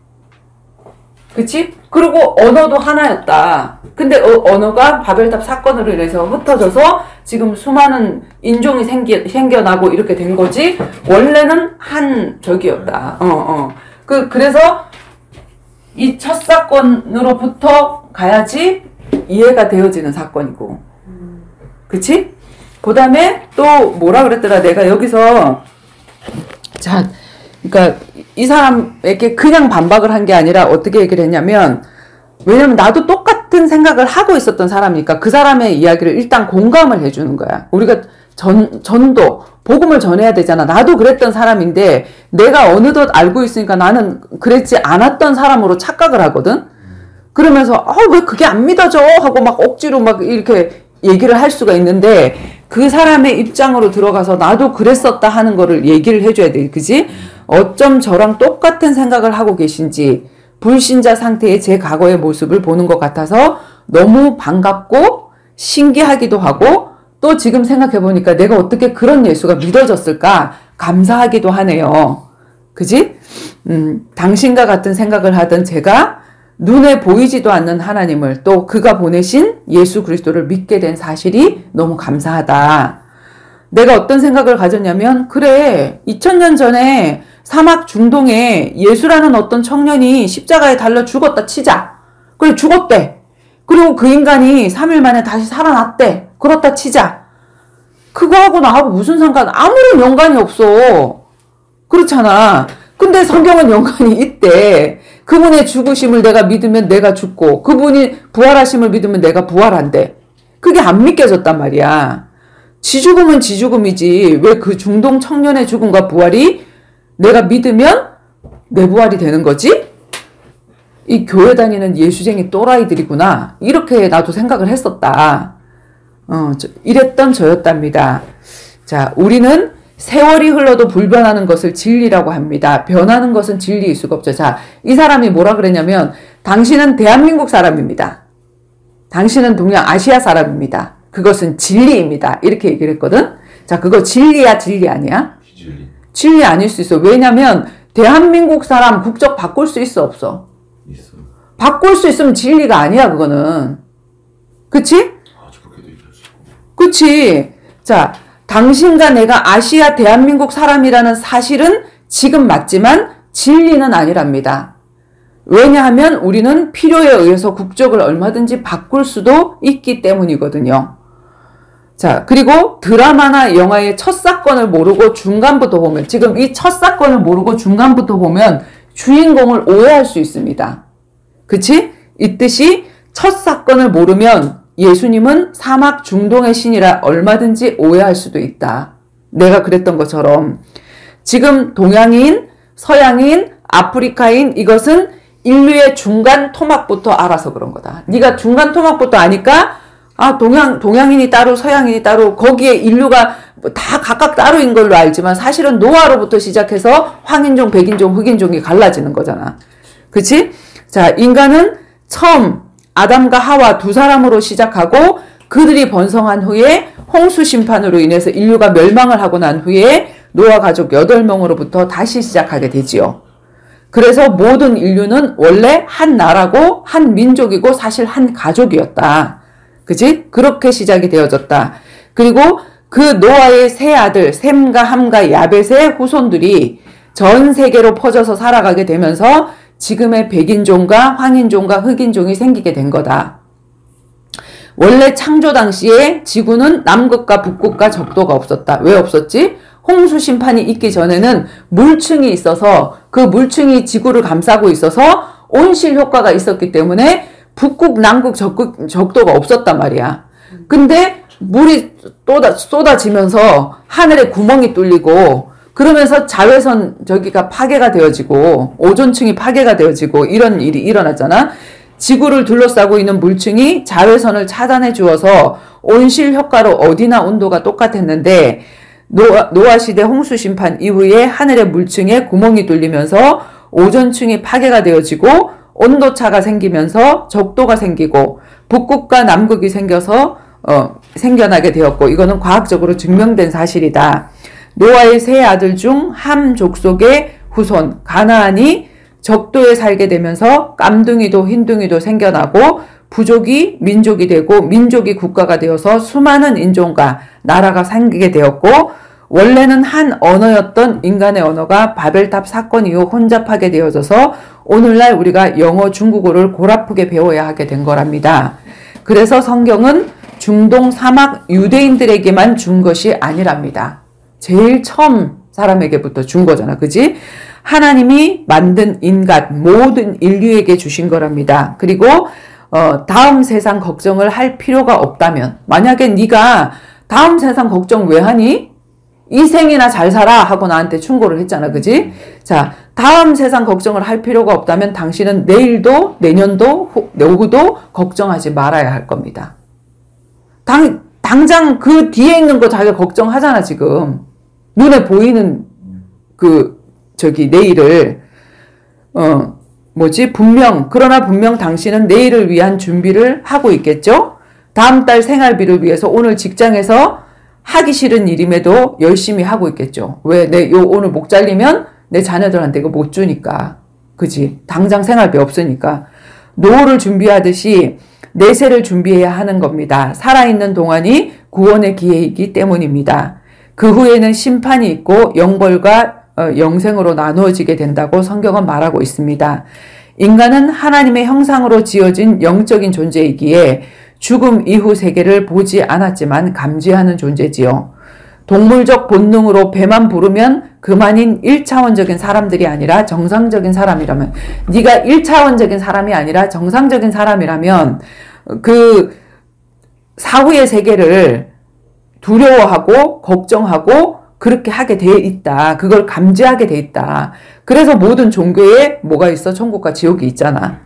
그치? 그리고 언어도 하나였다. 근데 언어가 바벨탑 사건으로 인해서 흩어져서 지금 수많은 인종이 생겨나고 이렇게 된 거지. 원래는 한 적이었다. 그래서 이 첫 사건으로부터 가야지 이해가 되어지는 사건이고. 그치? 그 다음에 또 뭐라 그랬더라. 내가 여기서 자, 그러니까 이 사람에게 그냥 반박을 한 게 아니라 어떻게 얘기를 했냐면 왜냐면 나도 똑같은 생각을 하고 있었던 사람이니까 그 사람의 이야기를 일단 공감을 해주는 거야. 우리가 전도, 복음을 전해야 되잖아. 나도 그랬던 사람인데 내가 어느덧 알고 있으니까 나는 그랬지 않았던 사람으로 착각을 하거든. 그러면서 왜 그게 안 믿어져? 하고 막 억지로 막 이렇게 얘기를 할 수가 있는데 그 사람의 입장으로 들어가서 나도 그랬었다 하는 거를 얘기를 해줘야 돼. 그지? 어쩜 저랑 똑같은 생각을 하고 계신지 불신자 상태의 제 과거의 모습을 보는 것 같아서 너무 반갑고 신기하기도 하고 또 지금 생각해보니까 내가 어떻게 그런 예수가 믿어졌을까 감사하기도 하네요. 그지? 당신과 같은 생각을 하던 제가 눈에 보이지도 않는 하나님을 또 그가 보내신 예수 그리스도를 믿게 된 사실이 너무 감사하다. 내가 어떤 생각을 가졌냐면 그래 2000년 전에 사막 중동에 예수라는 어떤 청년이 십자가에 달려 죽었다 치자. 그래 죽었대. 그리고 그 인간이 3일 만에 다시 살아났대. 그렇다 치자. 그거하고 나하고 무슨 상관 아무런 연관이 없어. 그렇잖아. 근데 성경은 연관이 있대. 그분의 죽으심을 내가 믿으면 내가 죽고 그분이 부활하심을 믿으면 내가 부활한대. 그게 안 믿겨졌단 말이야. 지 죽음은 지 죽음이지 왜 그 중동 청년의 죽음과 부활이 내가 믿으면 내 부활이 되는 거지? 이 교회 다니는 예수쟁이 또라이들이구나. 이렇게 나도 생각을 했었다. 이랬던 저였답니다. 자, 우리는 세월이 흘러도 불변하는 것을 진리라고 합니다. 변하는 것은 진리일 수가 없죠. 자, 이 사람이 뭐라 그랬냐면 당신은 대한민국 사람입니다. 당신은 동양아시아 사람입니다. 그것은 진리입니다. 이렇게 얘기를 했거든. 자, 그거 진리야 진리 아니야?
비진리.
진리 아닐 수 있어. 왜냐면 대한민국 사람 국적 바꿀 수 있어 없어?
있어.
바꿀 수 있으면 진리가 아니야 그거는. 그치?
아주 그렇게도 얘기하시고.
그치? 자, 당신과 내가 아시아 대한민국 사람이라는 사실은 지금 맞지만 진리는 아니랍니다. 왜냐하면 우리는 필요에 의해서 국적을 얼마든지 바꿀 수도 있기 때문이거든요. 자, 그리고 드라마나 영화의 첫 사건을 모르고 중간부터 보면 지금 이 첫 사건을 모르고 중간부터 보면 주인공을 오해할 수 있습니다. 그치? 있듯이 첫 사건을 모르면 예수님은 사막 중동의 신이라 얼마든지 오해할 수도 있다. 내가 그랬던 것처럼 지금 동양인, 서양인, 아프리카인 이것은 인류의 중간 토막부터 알아서 그런 거다. 네가 중간 토막부터 아니까 아 동양인이 따로 서양인이 따로 거기에 인류가 다 각각 따로인 걸로 알지만 사실은 노아로부터 시작해서 황인종, 백인종, 흑인종이 갈라지는 거잖아. 그치? 자, 인간은 처음 아담과 하와 두 사람으로 시작하고 그들이 번성한 후에 홍수 심판으로 인해서 인류가 멸망을 하고 난 후에 노아 가족 8명으로부터 다시 시작하게 되지요. 그래서 모든 인류는 원래 한 나라고 한 민족이고 사실 한 가족이었다. 그치? 그렇게 시작이 되어졌다. 그리고 그 노아의 세 아들 셈과 함과 야벳의 후손들이 전 세계로 퍼져서 살아가게 되면서 지금의 백인종과 황인종과 흑인종이 생기게 된 거다. 원래 창조 당시에 지구는 남극과 북극과 적도가 없었다. 왜 없었지? 홍수 심판이 있기 전에는 물층이 있어서 그 물층이 지구를 감싸고 있어서 온실 효과가 있었기 때문에 북극, 남극, 적도가 없었단 말이야. 근데 물이 쏟아지면서 하늘에 구멍이 뚫리고 그러면서 자외선 저기가 파괴가 되어지고 오존층이 파괴가 되어지고 이런 일이 일어났잖아. 지구를 둘러싸고 있는 물층이 자외선을 차단해 주어서 온실 효과로 어디나 온도가 똑같았는데 노아 시대 홍수 심판 이후에 하늘의 물층에 구멍이 뚫리면서 오존층이 파괴가 되어지고 온도차가 생기면서 적도가 생기고 북극과 남극이 생겨나게 되었고 이거는 과학적으로 증명된 사실이다. 노아의 세 아들 중 함 족속의 후손 가나안이 적도에 살게 되면서 깜둥이도 흰둥이도 생겨나고 부족이 민족이 되고 민족이 국가가 되어서 수많은 인종과 나라가 생기게 되었고 원래는 한 언어였던 인간의 언어가 바벨탑 사건 이후 혼잡하게 되어져서 오늘날 우리가 영어, 중국어를 골아프게 배워야 하게 된 거랍니다. 그래서 성경은 중동 사막 유대인들에게만 준 것이 아니랍니다. 제일 처음 사람에게부터 준 거잖아. 그지? 하나님이 만든 인간 모든 인류에게 주신 거랍니다. 그리고 다음 세상 걱정을 할 필요가 없다면 만약에 네가 다음 세상 걱정 왜 하니? 이 생이나 잘 살아 하고 나한테 충고를 했잖아. 그지? 자, 다음 세상 걱정을 할 필요가 없다면 당신은 내일도 내년도 노후도 걱정하지 말아야 할 겁니다. 당장 그 뒤에 있는 거 자기가 걱정하잖아, 지금. 눈에 보이는 내일을. 그러나 분명 당신은 내일을 위한 준비를 하고 있겠죠? 다음 달 생활비를 위해서 오늘 직장에서 하기 싫은 일임에도 열심히 하고 있겠죠. 왜? 오늘 목 잘리면 내 자녀들한테 이거 못 주니까. 그지? 당장 생활비 없으니까. 노후를 준비하듯이 내세를 준비해야 하는 겁니다. 살아있는 동안이 구원의 기회이기 때문입니다. 그 후에는 심판이 있고 영벌과 영생으로 나누어지게 된다고 성경은 말하고 있습니다. 인간은 하나님의 형상으로 지어진 영적인 존재이기에 죽음 이후 세계를 보지 않았지만 감지하는 존재지요. 동물적 본능으로 배만 부르면 그만인 1차원적인 사람들이 아니라 정상적인 사람이라면, 네가 1차원적인 사람이 아니라 정상적인 사람이라면 그 사후의 세계를 두려워하고 걱정하고 그렇게 하게 돼 있다. 그걸 감지하게 돼 있다. 그래서 모든 종교에 뭐가 있어? 천국과 지옥이 있잖아.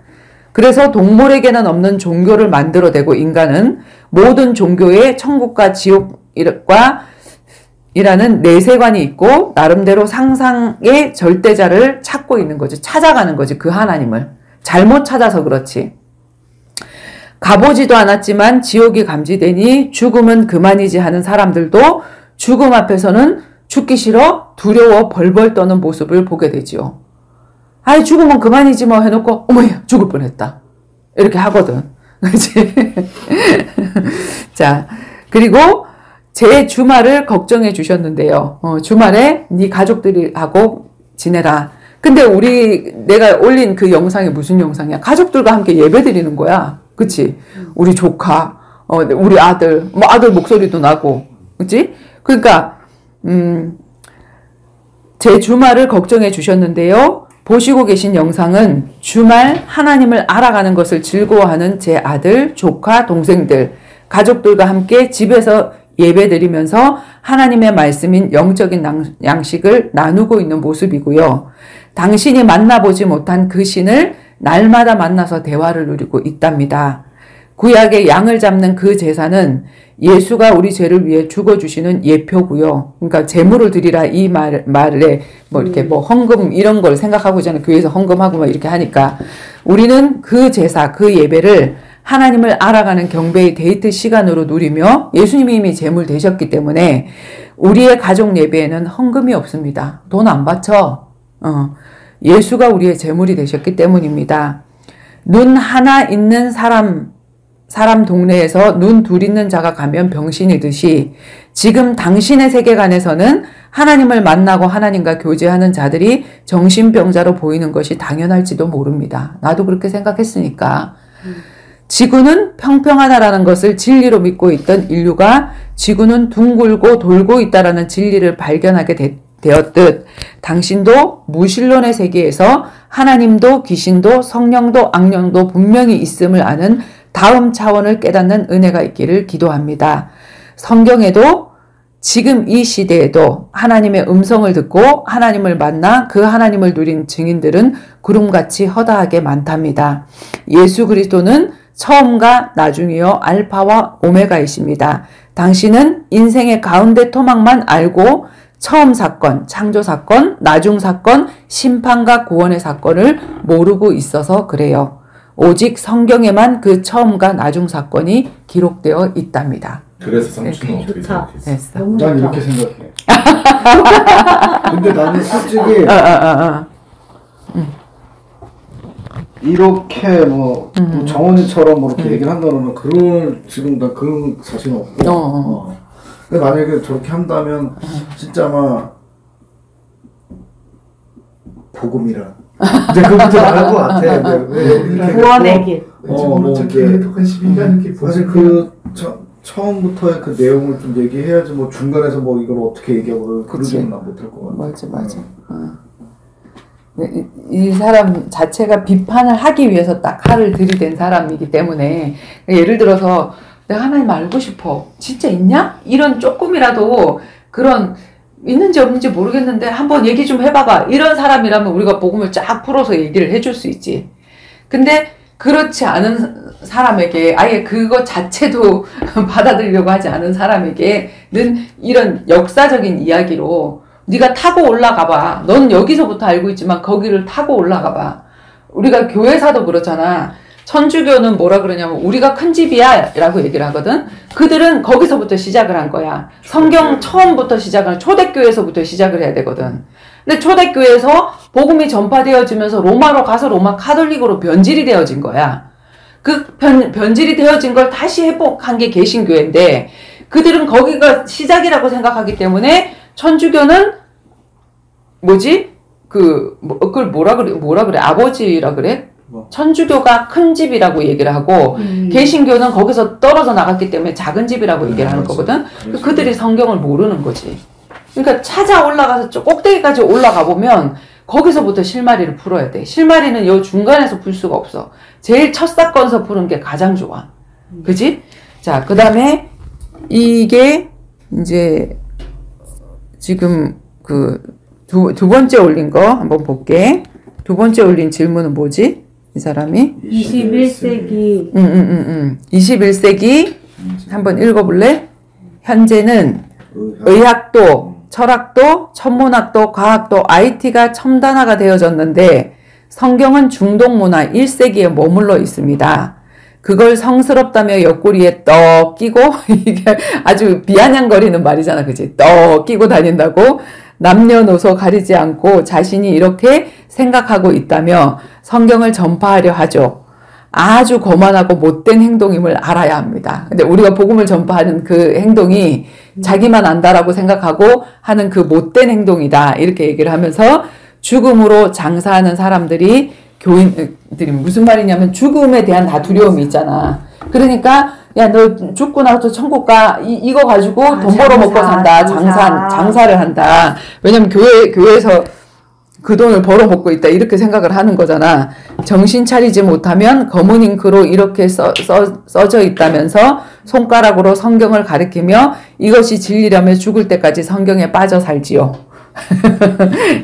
그래서 동물에게는 없는 종교를 만들어내고 인간은 모든 종교에 천국과 지옥과 이라는 내세관이 있고 나름대로 상상의 절대자를 찾고 있는 거지. 찾아가는 거지. 그 하나님을. 잘못 찾아서 그렇지. 가보지도 않았지만 지옥이 감지되니 죽음은 그만이지 하는 사람들도 죽음 앞에서는 죽기 싫어 두려워 벌벌 떠는 모습을 보게 되지요. 아이 죽으면 그만이지 뭐 해놓고 어머야 죽을 뻔했다. 이렇게 하거든. 그렇지? 자, 그리고 제 주말을 걱정해 주셨는데요. 주말에 네 가족들하고 지내라. 근데 내가 올린 그 영상이 무슨 영상이야? 가족들과 함께 예배 드리는 거야. 그치? 우리 조카, 우리 아들, 아들 목소리도 나고. 그치? 그러니까, 제 주말을 걱정해 주셨는데요. 보시고 계신 영상은 주말 하나님을 알아가는 것을 즐거워하는 제 아들, 조카, 동생들, 가족들과 함께 집에서 예배드리면서 하나님의 말씀인 영적인 양식을 나누고 있는 모습이고요. 당신이 만나보지 못한 그 신을 날마다 만나서 대화를 누리고 있답니다. 구약의 양을 잡는 그 제사는 예수가 우리 죄를 위해 죽어주시는 예표고요. 그러니까 제물을 드리라 이 말에 이렇게 헌금 이런 걸 생각하고 있잖아요. 교회에서 헌금하고 이렇게 하니까 우리는 그 제사, 그 예배를 하나님을 알아가는 경배의 데이트 시간으로 누리며 예수님이 이미 제물 되셨기 때문에 우리의 가족 예배에는 헌금이 없습니다. 돈 안 바쳐. 예수가 우리의 제물이 되셨기 때문입니다. 눈 하나 있는 사람 동네에서 눈 둘 있는 자가 가면 병신이듯이 지금 당신의 세계관에서는 하나님을 만나고 하나님과 교제하는 자들이 정신병자로 보이는 것이 당연할지도 모릅니다. 나도 그렇게 생각했으니까. 지구는 평평하다라는 것을 진리로 믿고 있던 인류가 지구는 둥글고 돌고 있다라는 진리를 발견하게 되었듯 당신도 무신론의 세계에서 하나님도 귀신도 성령도 악령도 분명히 있음을 아는 다음 차원을 깨닫는 은혜가 있기를 기도합니다. 성경에도 지금 이 시대에도 하나님의 음성을 듣고 하나님을 만나 그 하나님을 누린 증인들은 구름같이 허다하게 많답니다. 예수 그리스도는 처음과 나중이요 알파와 오메가이십니다. 당신은 인생의 가운데 토막만 알고 처음 사건, 창조 사건, 나중 사건, 심판과 구원의 사건을 모르고 있어서 그래요. 오직 성경에만 그 처음과 나중 사건이 기록되어 있답니다.
그래서 삼촌은 어떻게
좋다.
생각했어?
난 이렇게 생각해. 근데 나는 솔직히 이렇게 정원이처럼 이렇게 얘기를 한다면 그런 지금 나 그런 자신은 없고. 근데 만약에 저렇게 한다면 진짜 아마 복음이라. 이제 그것부터 나갈 것 같아.
구원의 길.
사실 처음부터의 그 내용을 좀 얘기해야지 중간에서 이걸 어떻게 얘기하고 그러지는 난 못할 것 같아.
맞아. 이 사람 자체가 비판을 하기 위해서 딱 칼을 들이댄 사람이기 때문에 예를 들어서 내가 하나님 알고 싶어. 진짜 있냐? 이런 조금이라도 그런 있는지 없는지 모르겠는데 한번 얘기 좀 해봐봐. 이런 사람이라면 우리가 복음을 쫙 풀어서 얘기를 해줄 수 있지. 근데 그렇지 않은 사람에게 아예 그거 자체도 받아들이려고 하지 않은 사람에게는 이런 역사적인 이야기로 네가 타고 올라가 봐. 너는 여기서부터 알고 있지만 거기를 타고 올라가 봐. 우리가 교회사도 그렇잖아. 천주교는 뭐라 그러냐면 우리가 큰 집이야 라고 얘기를 하거든. 그들은 거기서부터 시작을 한 거야. 성경 처음부터 시작을 초대교회에서부터 시작을 해야 되거든. 근데 초대교회에서 복음이 전파되어지면서 로마로 가서 로마 카톨릭으로 변질이 되어진 거야. 그 변질이 되어진 걸 다시 회복한 게 개신교회인데 그들은 거기가 시작이라고 생각하기 때문에 천주교는 그걸 뭐라 그래? 아버지라 그래? 천주교가 큰 집이라고 얘기를 하고 개신교는 거기서 떨어져 나갔기 때문에 작은 집이라고 얘기를 하는 거거든. 그들이 성경을 모르는 거지. 그러니까 찾아 올라가서 꼭대기까지 올라가 보면 거기서부터 실마리를 풀어야 돼. 실마리는 요 중간에서 풀 수가 없어. 제일 첫 사건에서 푸는 게 가장 좋아. 그지? 자, 그 다음에 이게 이제 지금 두 번째 올린 거 한번 볼게. 두 번째 올린 질문은 뭐지? 이 사람이?
21세기.
21세기 한번 읽어볼래? 현재는 의학도, 철학도, 천문학도, 과학도, IT가 첨단화가 되어졌는데 성경은 중동문화 1세기에 머물러 있습니다. 그걸 성스럽다며 옆구리에 떡 끼고 이게 아주 비아냥거리는 말이잖아. 그치? 떡 끼고 다닌다고 남녀노소 가리지 않고 자신이 이렇게 생각하고 있다며 성경을 전파하려 하죠. 아주 거만하고 못된 행동임을 알아야 합니다. 근데 우리가 복음을 전파하는 그 행동이 자기만 안다라고 생각하고 하는 그 못된 행동이다. 이렇게 얘기를 하면서 죽음으로 장사하는 사람들이 교인들이 무슨 말이냐면 죽음에 대한 다 두려움이 있잖아. 그러니까 야, 너 죽고 나서 천국 가. 이거 가지고 돈 벌어먹고 산다. 장사를 한다. 왜냐면 교회에서 그 돈을 벌어먹고 있다. 이렇게 생각을 하는 거잖아. 정신 차리지 못하면 검은 잉크로 이렇게 써져 있다면서 손가락으로 성경을 가리키며 이것이 진리라며 죽을 때까지 성경에 빠져 살지요.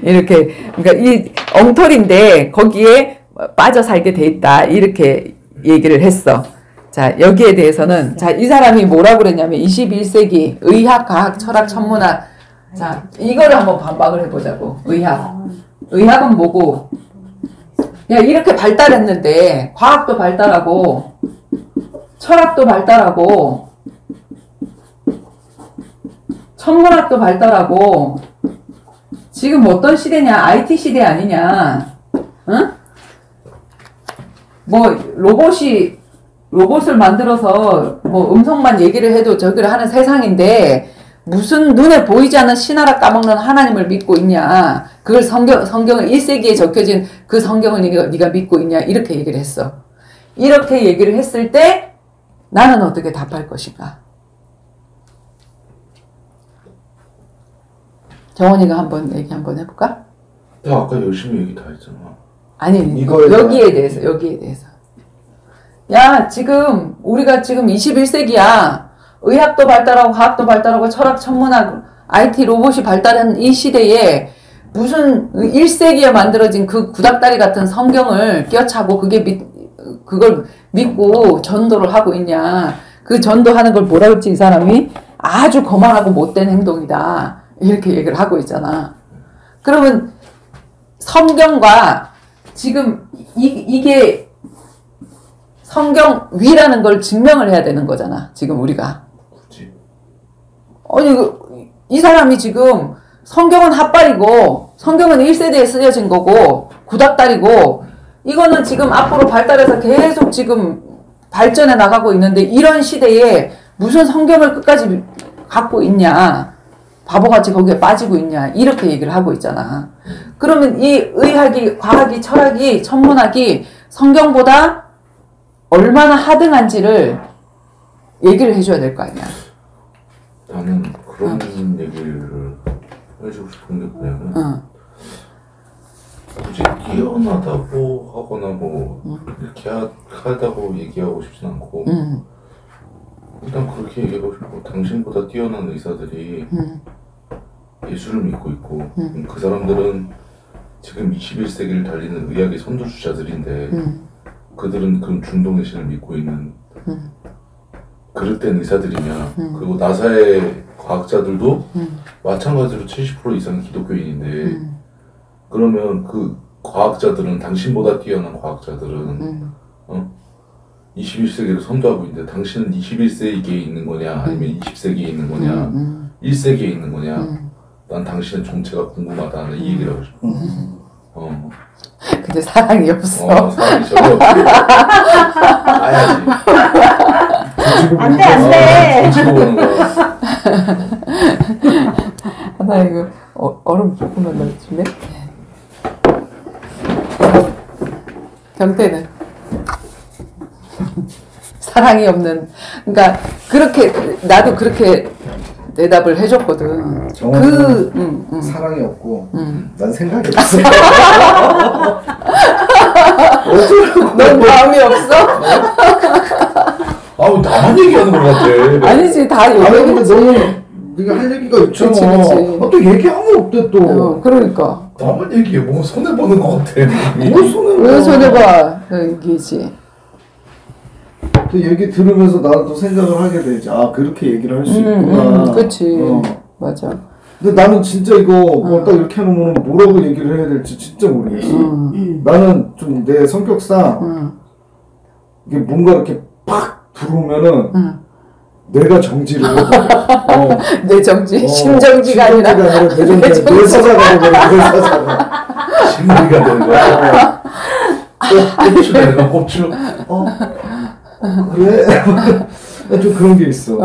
이렇게, 그러니까 이 엉터리인데 거기에 빠져 살게 돼 있다. 이렇게 얘기를 했어. 자, 여기에 대해서는, 자, 이 사람이 뭐라고 그랬냐면, 21세기 의학, 과학, 철학, 천문학. 자, 이거를 한번 반박을 해보자고. 의학. 의학은 뭐고? 야, 이렇게 발달했는데, 과학도 발달하고, 철학도 발달하고, 천문학도 발달하고, 지금 어떤 시대냐? IT 시대 아니냐? 응? 뭐, 로봇을 만들어서 뭐 음성만 얘기를 해도 저기를 하는 세상인데 무슨 눈에 보이지 않는 신하라 까먹는 하나님을 믿고 있냐. 그걸 성경을 1세기에 적혀진 그 성경을 네가 믿고 있냐. 이렇게 얘기를 했어. 이렇게 얘기를 했을 때 나는 어떻게 답할 것인가. 정원이가 한번 얘기 한번 해볼까?
나 아까 열심히 얘기 다 했잖아.
아니, 여기에 대해서. 야, 지금, 우리가 지금 21세기야. 의학도 발달하고, 과학도 발달하고, 철학, 천문학, IT, 로봇이 발달한 이 시대에 무슨 1세기에 만들어진 그 구닥다리 같은 성경을 끼어차고 그걸 믿고 전도를 하고 있냐. 그 전도하는 걸 뭐라 그랬지, 이 사람이? 아주 거만하고 못된 행동이다. 이렇게 얘기를 하고 있잖아. 그러면 성경과 지금 이게 성경 위라는 걸 증명을 해야 되는 거잖아. 지금 우리가.
그치.
아니, 이 사람이 지금 성경은 핫발이고 성경은 1세대에 쓰여진 거고 구닥다리고 이거는 지금 앞으로 발달해서 계속 지금 발전해 나가고 있는데 이런 시대에 무슨 성경을 끝까지 갖고 있냐. 바보같이 거기에 빠지고 있냐. 이렇게 얘기를 하고 있잖아. 그러면 이 의학이, 과학이, 철학이, 천문학이 성경보다 얼마나 하등한지를 얘기를 해줘야 될 거 아니야.
나는 그런 얘기를 해주고 싶은 게 뭐냐면 굳이 뛰어나다고 하거나 뭐 이렇게 하다고 얘기하고 싶진 않고 일단 그렇게 얘기하고 싶고 당신보다 뛰어난 의사들이 예수를 믿고 있고 그 사람들은 지금 21세기를 달리는 의학의 선두주자들인데 그들은 그런 중동의 신을 믿고 있는 그릇된 의사들이냐. 그리고 나사의 과학자들도 마찬가지로 70% 이상이 기독교인인데 그러면 그 과학자들은 당신보다 뛰어난 과학자들은 21세기를 선도하고 있는데 당신은 21세기에 있는 거냐 아니면 20세기에 있는 거냐 1세기에 있는 거냐 난 당신의 정체가 궁금하다는 이 얘기를 하고 싶어.
근데 사랑이 없어.
사랑이 전혀 없어. 아야지.
안 돼, 안 돼.
지고 보는 거야.
나 이거 얼음 조금만 넣어줄래? 경태는 사랑이 없는. 그러니까 그렇게 나도 그렇게 대답을 해줬거든.
사랑이 없고 난 생각이 없어.
넌 마음이 없어?
아우 나만 얘기하는 것 같아.
아니지 다
아니 근데
얘기했지.
너무 네가 할 얘기가 있잖아.
그치.
또 얘기하면 없대 또.
그러니까.
나만 얘기해. 뭐 손해 보는 것 같아.
뭘 손해 봐.
왜 손해봐? 얘기지.
또 얘기 들으면서 나는 또 생각을 하게 되지. 아 그렇게 얘기를 할 수 있구나.
그치. 맞아.
근데 나는 진짜 이거 뭐 딱 이렇게 해놓으면 뭐라고 얘기를 해야 될지 진짜 모르겠어. 나는 좀 내 성격상 이게 뭔가 이렇게 팍 들어오면은 내가 정지를 해버려.
내 정지? 심정지가 아니라
내 정지. 내 사자가 돼버려. 내 사자가.
심리가 되는 거야. 꼽추 내가 꼽추.
그래? 좀 그런 게 있어.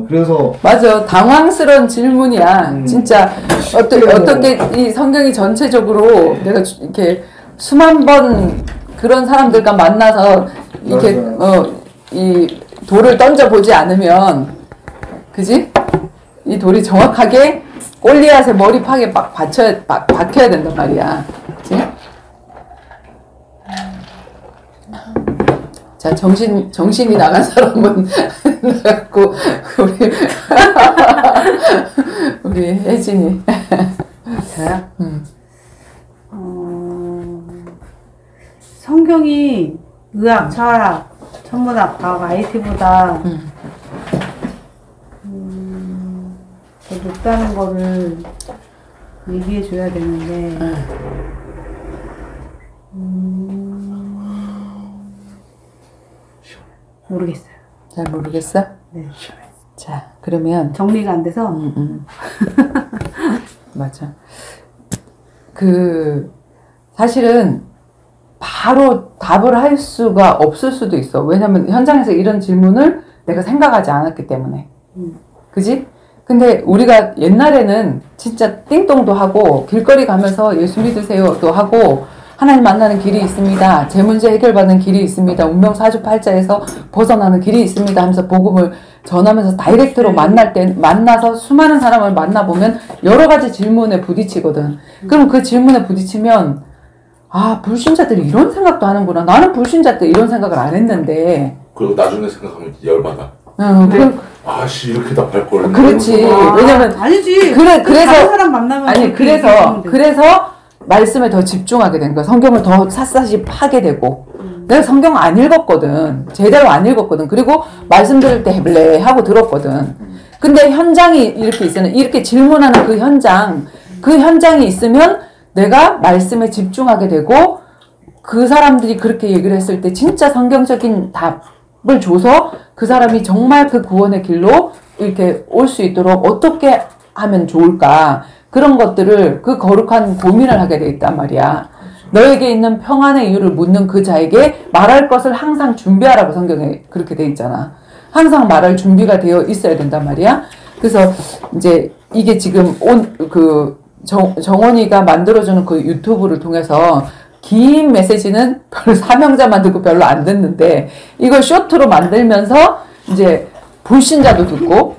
그래서.
맞아. 당황스러운 질문이야. 진짜, 어떻게 이 성경이 전체적으로 내가 이렇게 수만 번 그런 사람들과 만나서 이렇게, 이 돌을 던져보지 않으면, 그지? 이 돌이 정확하게 골리앗의 머리팍에 막 박혀야 된단 말이야. 그지? 자, 정신이 나간 사람은 나갔고, 우리 혜진이.
저요? 성경이 의학, 철학, 천문학, 과학, IT보다 더 높다는 거를 얘기해줘야 되는데 모르겠어요.
잘 모르겠어?
네.
자, 그러면.
정리가 안 돼서.
맞아. 사실은 바로 답을 할 수가 없을 수도 있어. 왜냐면 현장에서 이런 질문을 내가 생각하지 않았기 때문에. 그지? 근데 우리가 옛날에는 진짜 띵동도 하고 길거리 가면서 예수 믿으세요도 하고 하나님 만나는 길이 있습니다. 제 문제 해결받는 길이 있습니다. 운명 사주팔자에서 벗어나는 길이 있습니다 하면서 복음을 전하면서 다이렉트로 만나서 수많은 사람을 만나보면 여러 가지 질문에 부딪히거든. 그럼 그 질문에 부딪히면 불신자들이 이런 생각도 하는구나. 나는 불신자 때 이런 생각을 안 했는데.
그리고 나중에 생각하면 열받아. 아씨 이렇게 답할 걸.
그렇지. 왜냐면
아니지.
그래서
다른 사람 만나면
그래서 말씀에 더 집중하게 된 거야. 성경을 더 샅샅이 파게 되고. 내가 성경 안 읽었거든. 제대로 안 읽었거든. 그리고 말씀 들을 때 해볼래 하고 들었거든. 근데 현장이 이렇게 있으면 이렇게 질문하는 그 현장이 있으면 내가 말씀에 집중하게 되고 그 사람들이 그렇게 얘기를 했을 때 진짜 성경적인 답을 줘서 그 사람이 정말 그 구원의 길로 이렇게 올 수 있도록 어떻게 하면 좋을까. 그런 것들을 그 거룩한 고민을 하게 돼 있단 말이야. 너에게 있는 평안의 이유를 묻는 그 자에게 말할 것을 항상 준비하라고 성경에 그렇게 돼 있잖아. 항상 말할 준비가 되어 있어야 된단 말이야. 그래서 이제 이게 지금 정원이가 만들어주는 그 유튜브를 통해서 긴 메시지는 별로 사명자만 듣고 별로 안 듣는데 이걸 쇼트로 만들면서 이제 불신자도 듣고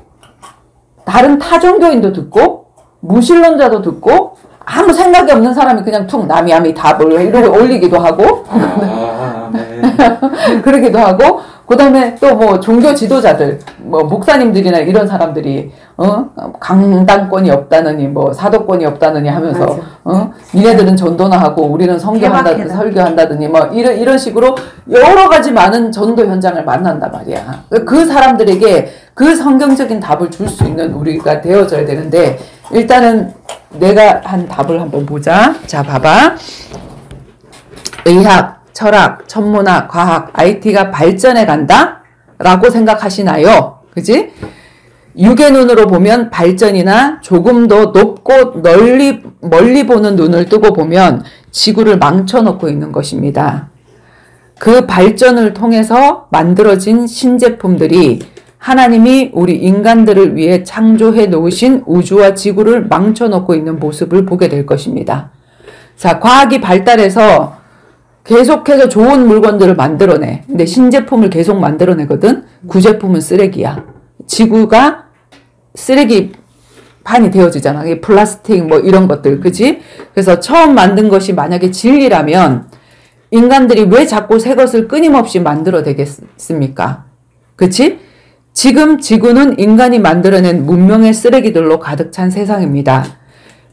다른 타종교인도 듣고 무신론자도 듣고 아무 생각이 없는 사람이 그냥 툭 남이 답을 이러고 올리기도 하고 그러기도 하고 그 다음에 또 뭐 종교 지도자들, 뭐 목사님들이나 이런 사람들이, 강당권이 없다느니, 뭐 사도권이 없다느니 하면서, 니네들은 전도나 하고 우리는 설교한다더니, 뭐 이런 식으로 여러 가지 많은 전도 현장을 만난단 말이야. 그 사람들에게 그 성경적인 답을 줄 수 있는 우리가 되어져야 되는데, 일단은 내가 한 답을 한번 보자. 자, 봐봐. 의학, 철학, 천문학, 과학, IT가 발전해 간다? 라고 생각하시나요? 그지? 육의 눈으로 보면 발전이나 조금 더 높고 멀리 보는 눈을 뜨고 보면 지구를 망쳐놓고 있는 것입니다. 그 발전을 통해서 만들어진 신제품들이 하나님이 우리 인간들을 위해 창조해 놓으신 우주와 지구를 망쳐놓고 있는 모습을 보게 될 것입니다. 자, 과학이 발달해서 계속해서 좋은 물건들을 만들어내. 근데 신제품을 계속 만들어내거든. 구제품은 쓰레기야. 지구가 쓰레기판이 되어지잖아. 플라스틱 뭐 이런 것들, 그치? 그래서 처음 만든 것이 만약에 진리라면 인간들이 왜 자꾸 새 것을 끊임없이 만들어내겠습니까? 그치? 지금 지구는 인간이 만들어낸 문명의 쓰레기들로 가득 찬 세상입니다.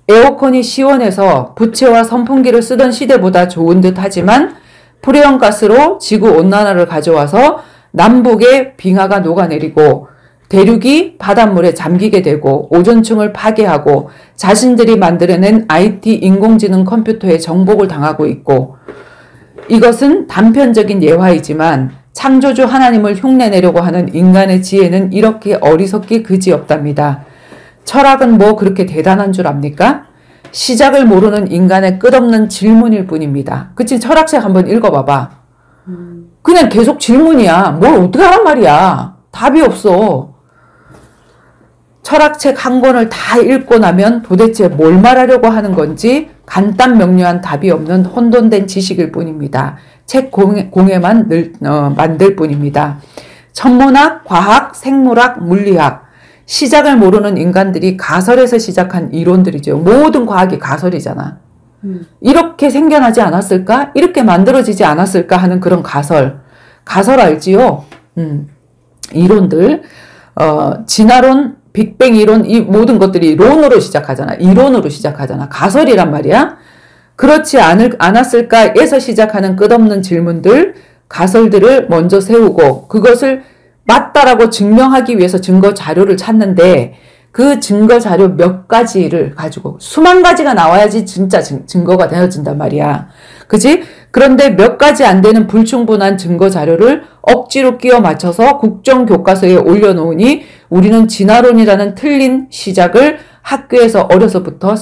에어컨이 시원해서 부채와 선풍기를 쓰던 시대보다 좋은 듯 하지만 프레온가스로 지구온난화를 가져와서 남북의 빙하가 녹아내리고 대륙이 바닷물에 잠기게 되고 오존층을 파괴하고 자신들이 만들어낸 IT 인공지능 컴퓨터에 정복을 당하고 있고, 이것은 단편적인 예화이지만 창조주 하나님을 흉내내려고 하는 인간의 지혜는 이렇게 어리석기 그지없답니다. 철학은 뭐 그렇게 대단한 줄 압니까? 시작을 모르는 인간의 끝없는 질문일 뿐입니다. 그치? 철학책 한번 읽어봐봐. 그냥 계속 질문이야. 뭘 어떻게 하란 말이야. 답이 없어. 철학책 한 권을 다 읽고 나면 도대체 뭘 말하려고 하는 건지 간단 명료한 답이 없는 혼돈된 지식일 뿐입니다. 책 공예만 만들 뿐입니다. 천문학, 과학, 생물학, 물리학, 시작을 모르는 인간들이 가설에서 시작한 이론들이죠. 모든 과학이 가설이잖아. 이렇게 생겨나지 않았을까? 이렇게 만들어지지 않았을까 하는 그런 가설 알지요? 이론들, 진화론, 빅뱅 이론, 이 모든 것들이 론으로 시작하잖아. 이론으로 시작하잖아. 가설이란 말이야. 그렇지 않았을까에서 시작하는 끝없는 질문들, 가설들을 먼저 세우고 그것을 맞다라고 증명하기 위해서 증거 자료를 찾는데, 그 증거 자료 몇 가지를 가지고 수만 가지가 나와야지 진짜 증거가 되어진단 말이야. 그지? 그런데 몇 가지 안 되는 불충분한 증거 자료를 억지로 끼워 맞춰서 국정교과서에 올려놓으니 우리는 진화론이라는 틀린 시작을 학교에서 어려서부터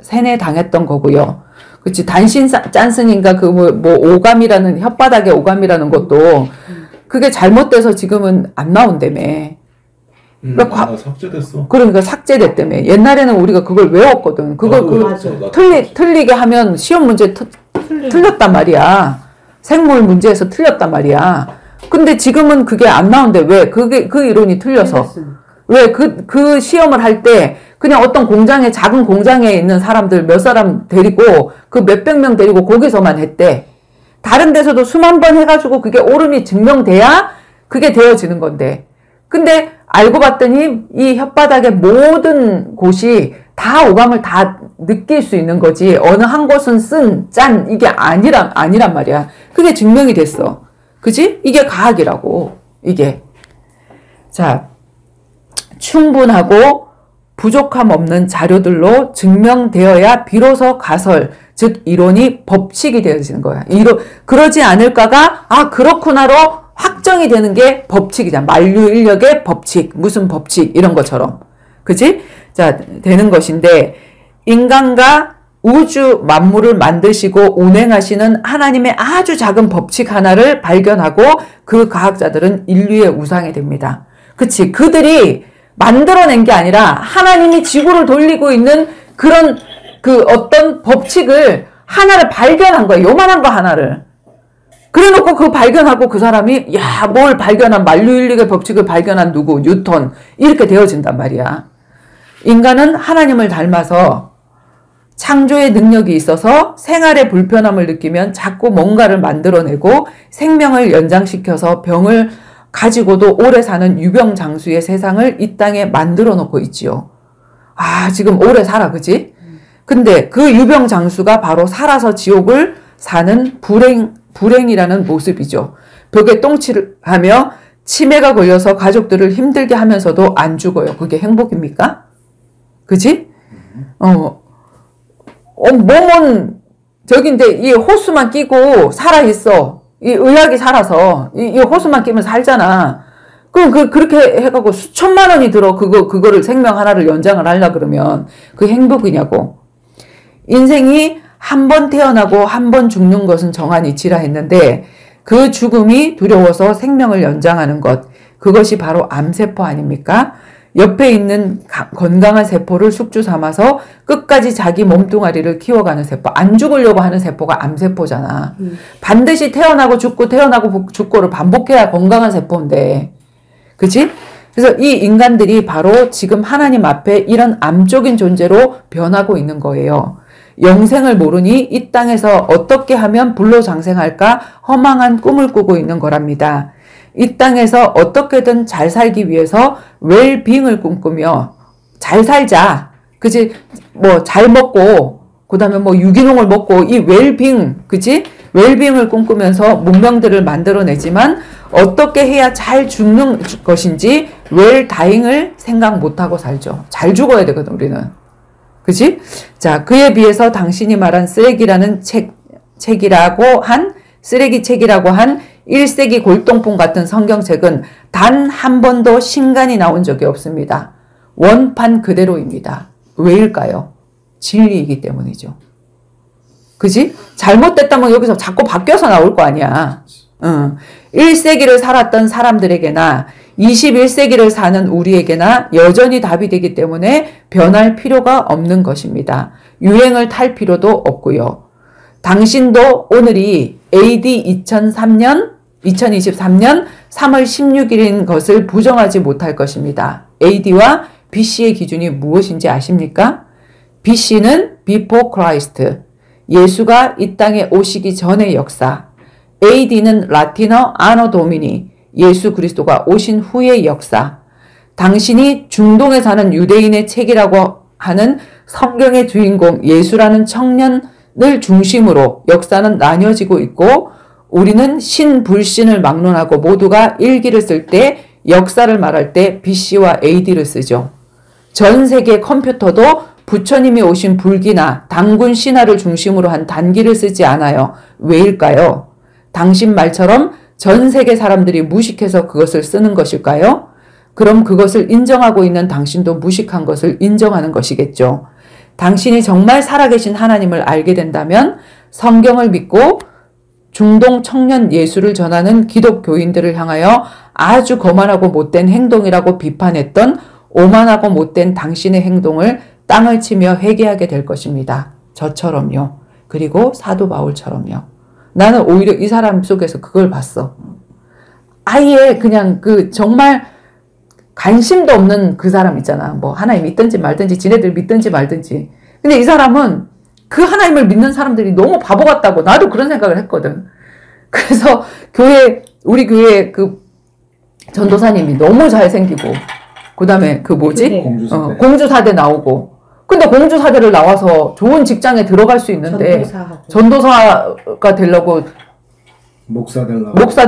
세뇌당했던 거고요. 그치? 단신 짠슨인가 그 뭐 오감이라는, 혓바닥에 오감이라는 것도 그게 잘못돼서 지금은 안 나온다며.
그러니까 삭제됐어.
그러니까 삭제됐다며. 옛날에는 우리가 그걸 외웠거든. 틀리게 하면 시험 문제 틀렸단 말이야. 생물 문제에서 틀렸단 말이야. 근데 지금은 그게 안 나온대. 왜? 그 이론이 틀려서. 왜? 그 시험을 할 때 그냥 어떤 공장에, 작은 공장에 있는 사람들 몇 사람 데리고 그 몇백 명 데리고 거기서만 했대. 다른 데서도 수만 번 해가지고 그게 옳음이 증명돼야 그게 되어지는 건데. 근데 알고 봤더니 이 혓바닥의 모든 곳이 다 오감을 다 느낄 수 있는 거지. 어느 한 곳은 쓴, 짠, 이게 아니란 말이야. 그게 증명이 됐어. 그지? 이게 과학이라고. 이게. 자, 충분하고 부족함 없는 자료들로 증명되어야 비로소 가설, 즉 이론이 법칙이 되어지는 거야. 그러지 않을까가 그렇구나로 확정이 되는 게 법칙이잖아. 만류인력의 법칙, 무슨 법칙 이런 것처럼. 그치? 자, 되는 것인데, 인간과 우주 만물을 만드시고 운행하시는 하나님의 아주 작은 법칙 하나를 발견하고 그 과학자들은 인류의 우상이 됩니다. 그치? 그들이 만들어낸 게 아니라 하나님이 지구를 돌리고 있는 그런 그 어떤 법칙을 하나를 발견한 거야. 요만한 거 하나를. 그래 놓고 그거 발견하고 그 사람이 뭘 발견한, 만류인력의 법칙을 발견한 누구? 뉴턴. 이렇게 되어진단 말이야. 인간은 하나님을 닮아서 창조의 능력이 있어서 생활에 불편함을 느끼면 자꾸 뭔가를 만들어내고 생명을 연장시켜서 병을 가지고도 오래 사는 유병장수의 세상을 이 땅에 만들어 놓고 있지요. 아, 지금 오래 살아, 그지? 근데 그 유병장수가 바로 살아서 지옥을 사는 불행이라는 모습이죠. 벽에 똥칠을 하며 치매가 걸려서 가족들을 힘들게 하면서도 안 죽어요. 그게 행복입니까? 그지? 몸은 저긴데 이 호수만 끼고 살아있어. 이 의학이 살아서 이 호수만 끼면 살잖아. 그럼 그렇게 해갖고 수천만 원이 들어 그거를 생명 하나를 연장을 하려 그러면 그 행복이냐고. 인생이 한 번 태어나고 한 번 죽는 것은 정한 이치라 했는데 그 죽음이 두려워서 생명을 연장하는 것, 그것이 바로 암세포 아닙니까? 옆에 있는 건강한 세포를 숙주 삼아서 끝까지 자기 몸뚱아리를 키워가는 세포, 안 죽으려고 하는 세포가 암세포잖아. 반드시 태어나고 죽고 태어나고 죽고를 반복해야 건강한 세포인데, 그치? 그래서 이 인간들이 바로 지금 하나님 앞에 이런 암적인 존재로 변하고 있는 거예요. 영생을 모르니 이 땅에서 어떻게 하면 불로장생할까 허망한 꿈을 꾸고 있는 거랍니다. 이 땅에서 어떻게든 잘 살기 위해서 웰빙을 꿈꾸며 잘 살자. 그치? 뭐 잘 먹고 그다음에 뭐 유기농을 먹고 이 웰빙, 그치? 웰빙을 꿈꾸면서 문명들을 만들어내지만 어떻게 해야 잘 죽는 것인지 웰다잉을 생각 못하고 살죠. 잘 죽어야 되거든 우리는. 그치? 자, 그에 비해서 당신이 말한 쓰레기라는 책이라고 한 1세기 골동품 같은 성경책은 단 한 번도 신간이 나온 적이 없습니다. 원판 그대로입니다. 왜일까요? 진리이기 때문이죠. 그지? 잘못됐다면 여기서 자꾸 바뀌어서 나올 거 아니야. 1세기를 살았던 사람들에게나 21세기를 사는 우리에게나 여전히 답이 되기 때문에 변할 필요가 없는 것입니다. 유행을 탈 필요도 없고요. 당신도 오늘이 AD 2023년 3월 16일인 것을 부정하지 못할 것입니다. AD와 BC의 기준이 무엇인지 아십니까? BC는 Before Christ, 예수가 이 땅에 오시기 전의 역사. AD는 라틴어 Anno Domini, 예수 그리스도가 오신 후의 역사. 당신이 중동에 사는 유대인의 책이라고 하는 성경의 주인공 예수라는 청년을 중심으로 역사는 나뉘어지고 있고, 우리는 신, 불신을 막론하고 모두가 일기를 쓸 때, 역사를 말할 때 BC와 AD를 쓰죠. 전 세계 컴퓨터도 부처님이 오신 불기나 단군 신화를 중심으로 한 단기를 쓰지 않아요. 왜일까요? 당신 말처럼 전 세계 사람들이 무식해서 그것을 쓰는 것일까요? 그럼 그것을 인정하고 있는 당신도 무식한 것을 인정하는 것이겠죠. 당신이 정말 살아계신 하나님을 알게 된다면 성경을 믿고 중동 청년 예수를 전하는 기독교인들을 향하여 아주 거만하고 못된 행동이라고 비판했던 오만하고 못된 당신의 행동을 땅을 치며 회개하게 될 것입니다. 저처럼요. 그리고 사도 바울처럼요. 나는 오히려 이 사람 속에서 그걸 봤어. 아예 그냥 정말 관심도 없는 그 사람 있잖아. 뭐 하나님 믿든지 말든지 지네들 믿든지 말든지. 근데 이 사람은 그 하나님을 믿는 사람들이 너무 바보 같다고 나도 그런 생각을 했거든. 그래서 우리 교회 그 전도사님이 너무 잘생기고 그 다음에 공주사대 나오고, 근데 공주사대를 나와서 좋은 직장에 들어갈 수 있는데 전도사가 되려고 목사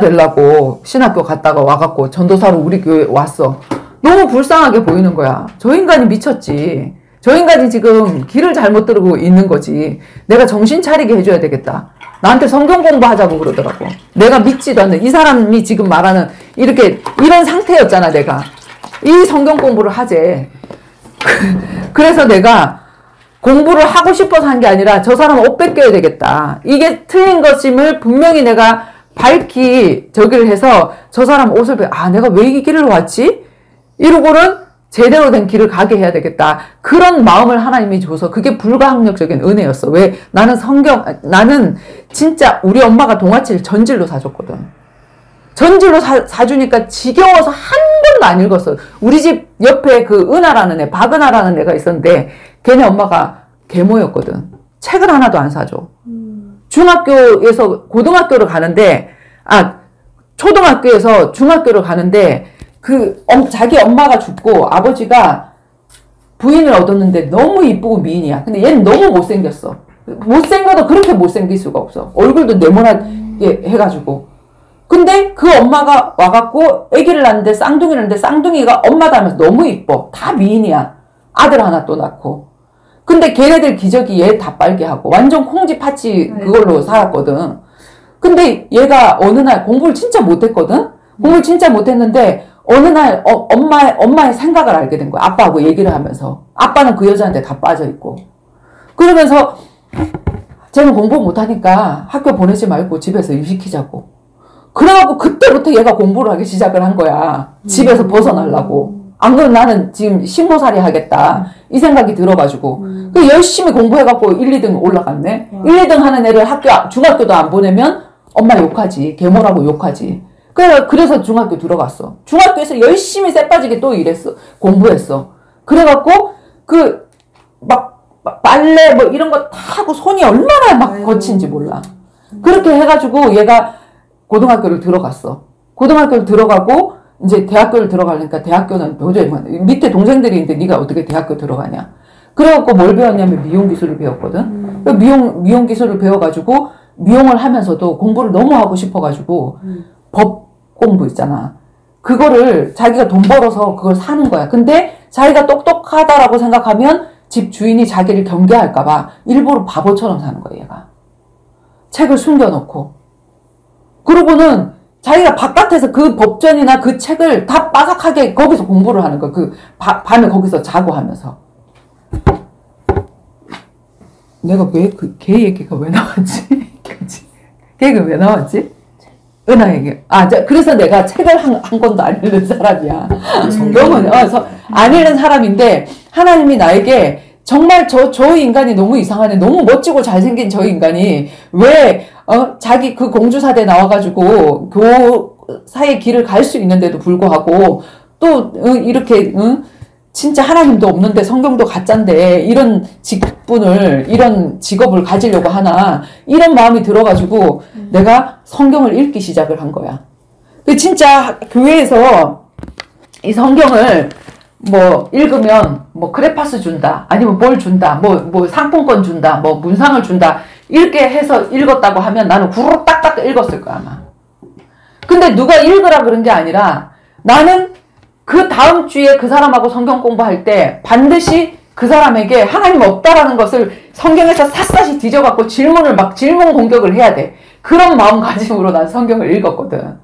되려고 신학교 갔다가 와갖고 전도사로 우리 교회 왔어. 너무 불쌍하게 보이는 거야. 저 인간이 미쳤지. 저 인간이 지금 길을 잘못 들고 있는 거지. 내가 정신 차리게 해줘야 되겠다. 나한테 성경 공부하자고 그러더라고. 내가 믿지도 않는 이 사람이 지금 말하는 이런 상태였잖아. 내가 이 성경 공부를 하재. 그래서 내가 공부를 하고 싶어서 한 게 아니라 저 사람 옷 뺏겨야 되겠다. 이게 틀린 것임을 분명히 내가 밝히 저기를 해서 저 사람 옷을 내가 왜 이 길을 왔지? 이러고는 제대로 된 길을 가게 해야 되겠다. 그런 마음을 하나님이 줘서 그게 불가항력적인 은혜였어. 왜? 나는 진짜 우리 엄마가 동화책 전질로 사줬거든. 전질로 사주니까 지겨워서 한 번도 안 읽었어. 우리 집 옆에 그 은하라는 애, 박은하라는 애가 있었는데 걔네 엄마가 계모였거든. 책을 하나도 안 사줘. 중학교에서 고등학교를 가는데, 초등학교에서 중학교를 가는데, 자기 엄마가 죽고 아버지가 부인을 얻었는데 너무 이쁘고 미인이야. 근데 얘는 너무 못생겼어. 못생겨도 그렇게 못생길 수가 없어. 얼굴도 네모나게 해가지고. 근데 그 엄마가 와갖고 아기를 낳는데 쌍둥이를 낳는데 쌍둥이가 엄마 닮아서 너무 이뻐. 다 미인이야. 아들 하나 또 낳고. 근데 걔네들 기저귀 얘 다 빨게 하고 완전 콩쥐 파치 그걸로 살았거든. 근데 얘가 어느 날 공부를 진짜 못했거든. 공부를 진짜 못했는데 어느 날 엄마의 생각을 알게 된 거야. 아빠하고 얘기를 하면서. 아빠는 그 여자한테 다 빠져있고. 그러면서 쟤는 공부 못하니까 학교 보내지 말고 집에서 일 시키자고. 그래갖고 그때부터 얘가 공부를 하기 시작을 한 거야. 집에서 벗어나려고. 안 그러면 나는 지금 식모살이 하겠다. 이 생각이 들어가지고. 열심히 공부해갖고 1, 2등 올라갔네. 1, 2등 하는 애를 중학교도 안 보내면 엄마 욕하지. 계모라고 욕하지. 그래서 중학교 들어갔어. 중학교에서 열심히 쎄빠지게 또 공부했어. 그래갖고, 빨래 이런 거 다 하고 손이 얼마나 막 거친지 몰라. 그렇게 해가지고 얘가 고등학교를 들어갔어. 고등학교를 들어가고, 이제 대학교를 들어가려니까 대학교는 도저히 밑에 동생들이 있는데 네가 어떻게 대학교 들어가냐. 그래갖고 뭘 배웠냐면 미용 기술을 배웠거든. 미용 기술을 배워가지고 미용을 하면서도 공부를 너무 하고 싶어가지고 법 공부 있잖아. 그거를 자기가 돈 벌어서 그걸 사는 거야. 근데 자기가 똑똑하다라고 생각하면 집 주인이 자기를 경계할까봐 일부러 바보처럼 사는 거야, 얘가. 책을 숨겨놓고. 그러고는 자기가 바깥에서 그 법전이나 그 책을 다 빠삭하게 거기서 공부를 하는 거야. 밤에 거기서 자고 하면서. 내가 걔 얘기가 왜 나왔지? 걔가 왜 나왔지? 은하 얘기. 그래서 내가 책을 한 권도 안 읽는 사람이야. 너무, 안 읽는 사람인데, 하나님이 나에게 정말 저 인간이 너무 이상하네. 너무 멋지고 잘생긴 저 인간이 왜, 자기 그 공주사대 나와가지고 교사의 길을 갈 수 있는데도 불구하고 또, 이렇게, 진짜 하나님도 없는데 성경도 가짠데 이런 이런 직업을 가지려고 하나. 이런 마음이 들어가지고 내가 성경을 읽기 시작을 한 거야. 진짜 교회에서 이 성경을 읽으면 크레파스 준다. 아니면 뭘 준다. 상품권 준다. 문상을 준다. 이렇게 해서 읽었다고 하면 나는 구르륵 딱딱 읽었을 거야, 아마. 근데 누가 읽으라 그런 게 아니라 나는 그 다음 주에 그 사람하고 성경 공부할 때 반드시 그 사람에게 하나님 없다라는 것을 성경에서 샅샅이 뒤져갖고 질문 공격을 해야 돼. 그런 마음가짐으로 난 성경을 읽었거든.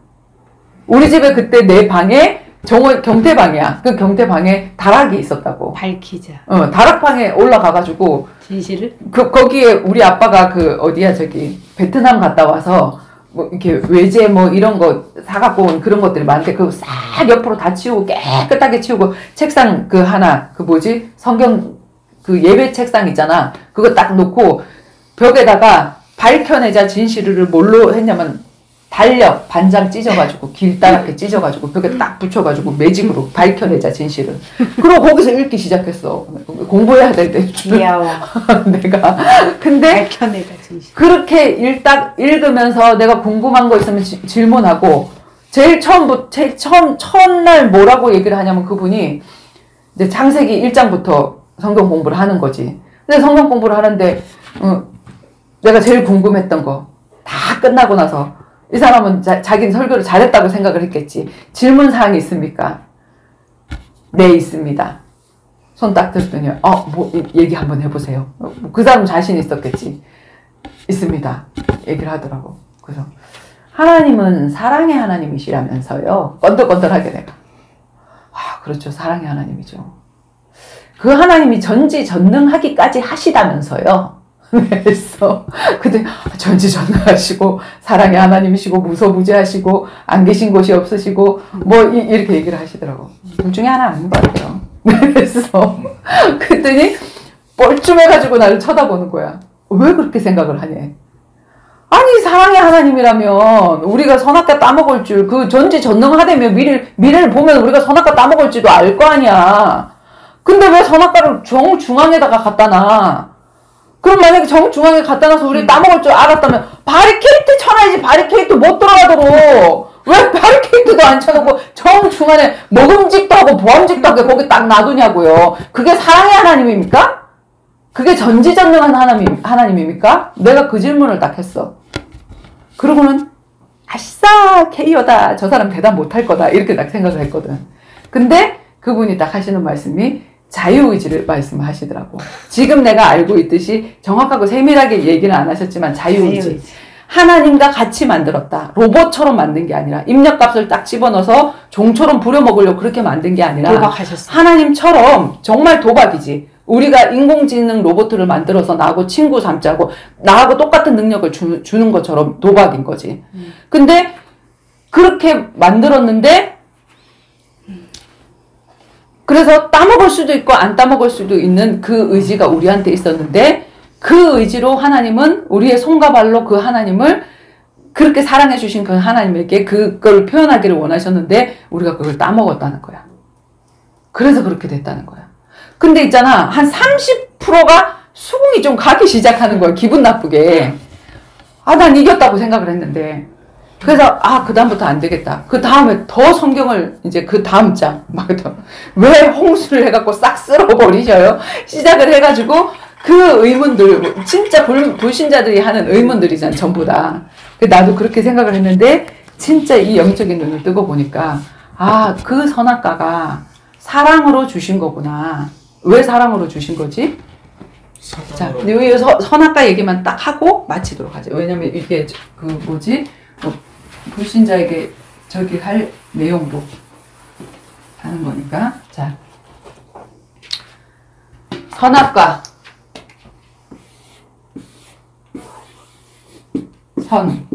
우리 집에 그때 내 방에 경태방이야. 그 경태방에 다락이 있었다고.
밝히자.
다락방에 올라가가지고.
진실을?
거기에 우리 아빠가 베트남 갔다 와서 이렇게 외제 이런 거 사갖고 온 그런 것들이 많은데 그거 싹 옆으로 다 치우고 깨끗하게 치우고 책상 성경 예배 책상 있잖아. 그거 딱 놓고 벽에다가 밝혀내자 진실을 뭘로 했냐면 달력 반장 찢어가지고 길다랗게 찢어가지고 벽에 딱 붙여가지고 매직으로 밝혀내자 진실을. 그리고 거기서 읽기 시작했어. 공부해야 될 때.
귀여워.
내가. 근데
밝혀내자 진실.
그렇게 읽으면서 내가 궁금한 거 있으면 질문하고 제일 첫날 뭐라고 얘기를 하냐면 그분이 이제 창세기 1장부터 성경 공부를 하는 거지. 근데 성경 공부를 하는데 내가 제일 궁금했던 거 다 끝나고 나서 이 사람은 자기는 설교를 잘했다고 생각을 했겠지. 질문사항이 있습니까? 네, 있습니다. 손 딱 들더니, 얘기 한번 해보세요. 그 사람 자신 있었겠지. 있습니다. 얘기를 하더라고. 그래서, 하나님은 사랑의 하나님이시라면서요. 건들건들하게 내가. 그렇죠. 사랑의 하나님이죠. 그 하나님이 전지전능하기까지 하시다면서요. 그래서 그때 전지전능하시고 사랑의 하나님이시고 무소부재하시고 안 계신 곳이 없으시고 이렇게 얘기를 하시더라고. 둘 중에 하나 아닌 것 같아요. 그래서 그랬더니 뻘쭘해가지고 나를 쳐다보는 거야. 왜 그렇게 생각을 하니? 아니 사랑의 하나님이라면 우리가 선악과 따먹을 줄 그 전지전능하다며 미래를 보면 우리가 선악과 따먹을지도 알 거 아니야. 근데 왜 선악과를 중앙에다가 갖다 놔? 그럼 만약에 정중앙에 갖다 놔서 우리 따먹을 줄 알았다면 바리케이트 쳐놔야지. 바리케이트 못 들어가도록. 왜 바리케이트도 안 쳐놓고 정중앙에 먹음직도 하고 보암직도 하고 거기 딱 놔두냐고요. 그게 사랑의 하나님입니까? 그게 전지전능한 하나님입니까? 내가 그 질문을 딱 했어. 그러고는 아싸 케이오다. 저 사람 대답 못할 거다. 이렇게 딱 생각을 했거든. 근데 그분이 딱 하시는 말씀이 자유의지를 말씀하시더라고. 지금 내가 알고 있듯이 정확하고 세밀하게 얘기는 안 하셨지만 자유의지. 하나님과 같이 만들었다. 로봇처럼 만든 게 아니라 입력값을 딱 집어넣어서 종처럼 부려먹으려고 그렇게 만든 게 아니라
도박하셨어요.
하나님처럼 정말 도박이지. 우리가 인공지능 로봇을 만들어서 나하고 친구 삼자고 나하고 똑같은 능력을 주는 것처럼 도박인 거지. 근데 그렇게 만들었는데 그래서 따먹을 수도 있고 안 따먹을 수도 있는 그 의지가 우리한테 있었는데 그 의지로 하나님은 우리의 손과 발로 그 하나님을 그렇게 사랑해 주신 그 하나님에게 그걸 표현하기를 원하셨는데 우리가 그걸 따먹었다는 거야. 그래서 그렇게 됐다는 거야. 근데 있잖아, 한 30%가 수긍이 좀 가기 시작하는 거야. 기분 나쁘게. 아, 난 이겼다고 생각을 했는데. 그래서 그다음부터 안 되겠다. 그 다음에 더 성경을 이제 그 다음 장 왜 홍수를 해갖고 싹 쓸어버리셔요? 시작을 해가지고 그 의문들, 진짜 불신자들이 하는 의문들이잖아, 전부 다. 나도 그렇게 생각을 했는데 진짜 이 영적인 눈을 뜨고 보니까 그 선악과가 사랑으로 주신 거구나. 왜 사랑으로 주신 거지? 자, 이 선악과 얘기만 딱 하고 마치도록 하죠. 왜냐면 이게 불신자에게 저기 할 내용도 하는 거니까. 자, 선악과, 선,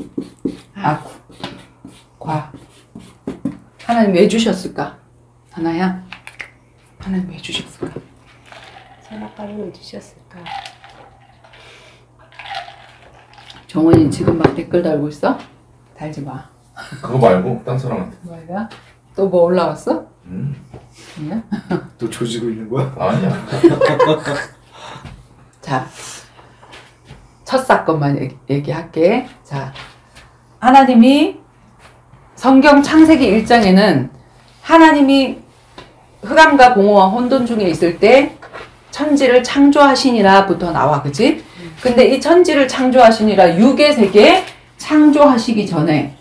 악, 과. 하나님 왜 주셨을까? 하나야, 하나님 왜 주셨을까?
선악과를 왜 주셨을까?
정원이 지금 막 댓글 달고 있어? 달지 마.
그거 말고 딴 사람한테.
뭐야? 또 뭐 올라왔어? 아니야?
또 조지고 있는 거야?
아니야.
자, 첫 사건만 얘기할게. 자, 하나님이 성경 창세기 1장에는 하나님이 흑암과 공허와 혼돈 중에 있을 때 천지를 창조하시니라부터 나와, 그치? 근데 이 천지를 창조하시니라 육의 세계 창조하시기 전에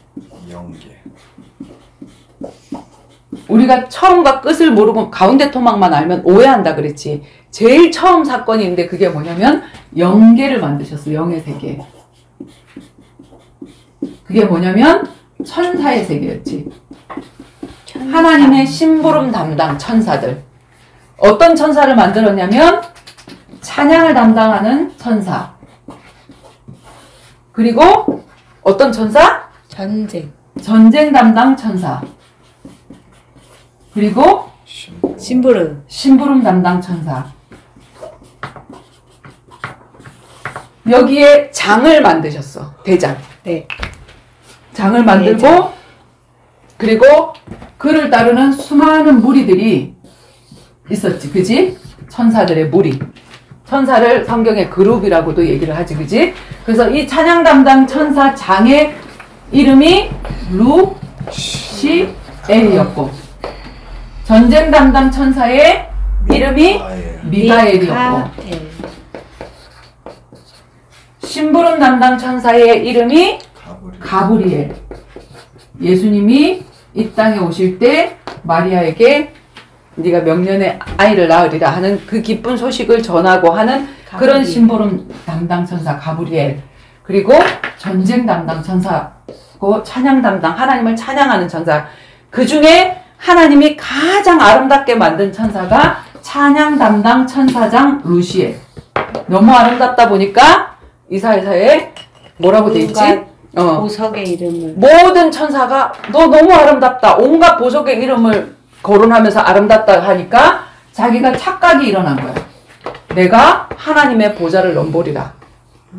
영계.
우리가 처음과 끝을 모르고 가운데 토막만 알면 오해한다 그랬지. 제일 처음 사건이 있는데 그게 뭐냐면 영계를 만드셨어. 영의 세계. 그게 뭐냐면 천사의 세계였지. 하나님의 심부름 담당 천사들. 어떤 천사를 만들었냐면 찬양을 담당하는 천사. 그리고 어떤 천사? 전쟁 담당 천사. 그리고 심부름 담당 천사. 여기에 장을 만드셨어. 대장.
네.
장을 만들고
대장.
그리고 그를 따르는 수많은 무리들이 있었지. 그지? 천사들의 무리. 천사를 성경의 그룹이라고도 얘기를 하지. 그지? 그래서 이 찬양 담당 천사 장의 이름이 루시엘이었고 전쟁 담당 천사의 이름이 미가엘이었고 심부름 담당 천사의 이름이 가브리엘. 예수님이 이 땅에 오실 때 마리아에게 네가 명년에 아이를 낳으리라 하는 그 기쁜 소식을 전하고 하는 그런 심부름 담당 천사 가브리엘. 그리고 전쟁 담당 천사고 찬양 담당, 하나님을 찬양하는 천사. 그 중에 하나님이 가장 아름답게 만든 천사가 찬양 담당 천사장 루시엘. 너무 아름답다 보니까 이사야서에 뭐라고 돼 있지?
보석의 이름을.
모든 천사가 너 너무 아름답다. 온갖 보석의 이름을 거론하면서 아름답다 하니까 자기가 착각이 일어난 거야. 내가 하나님의 보좌를 넘보리라.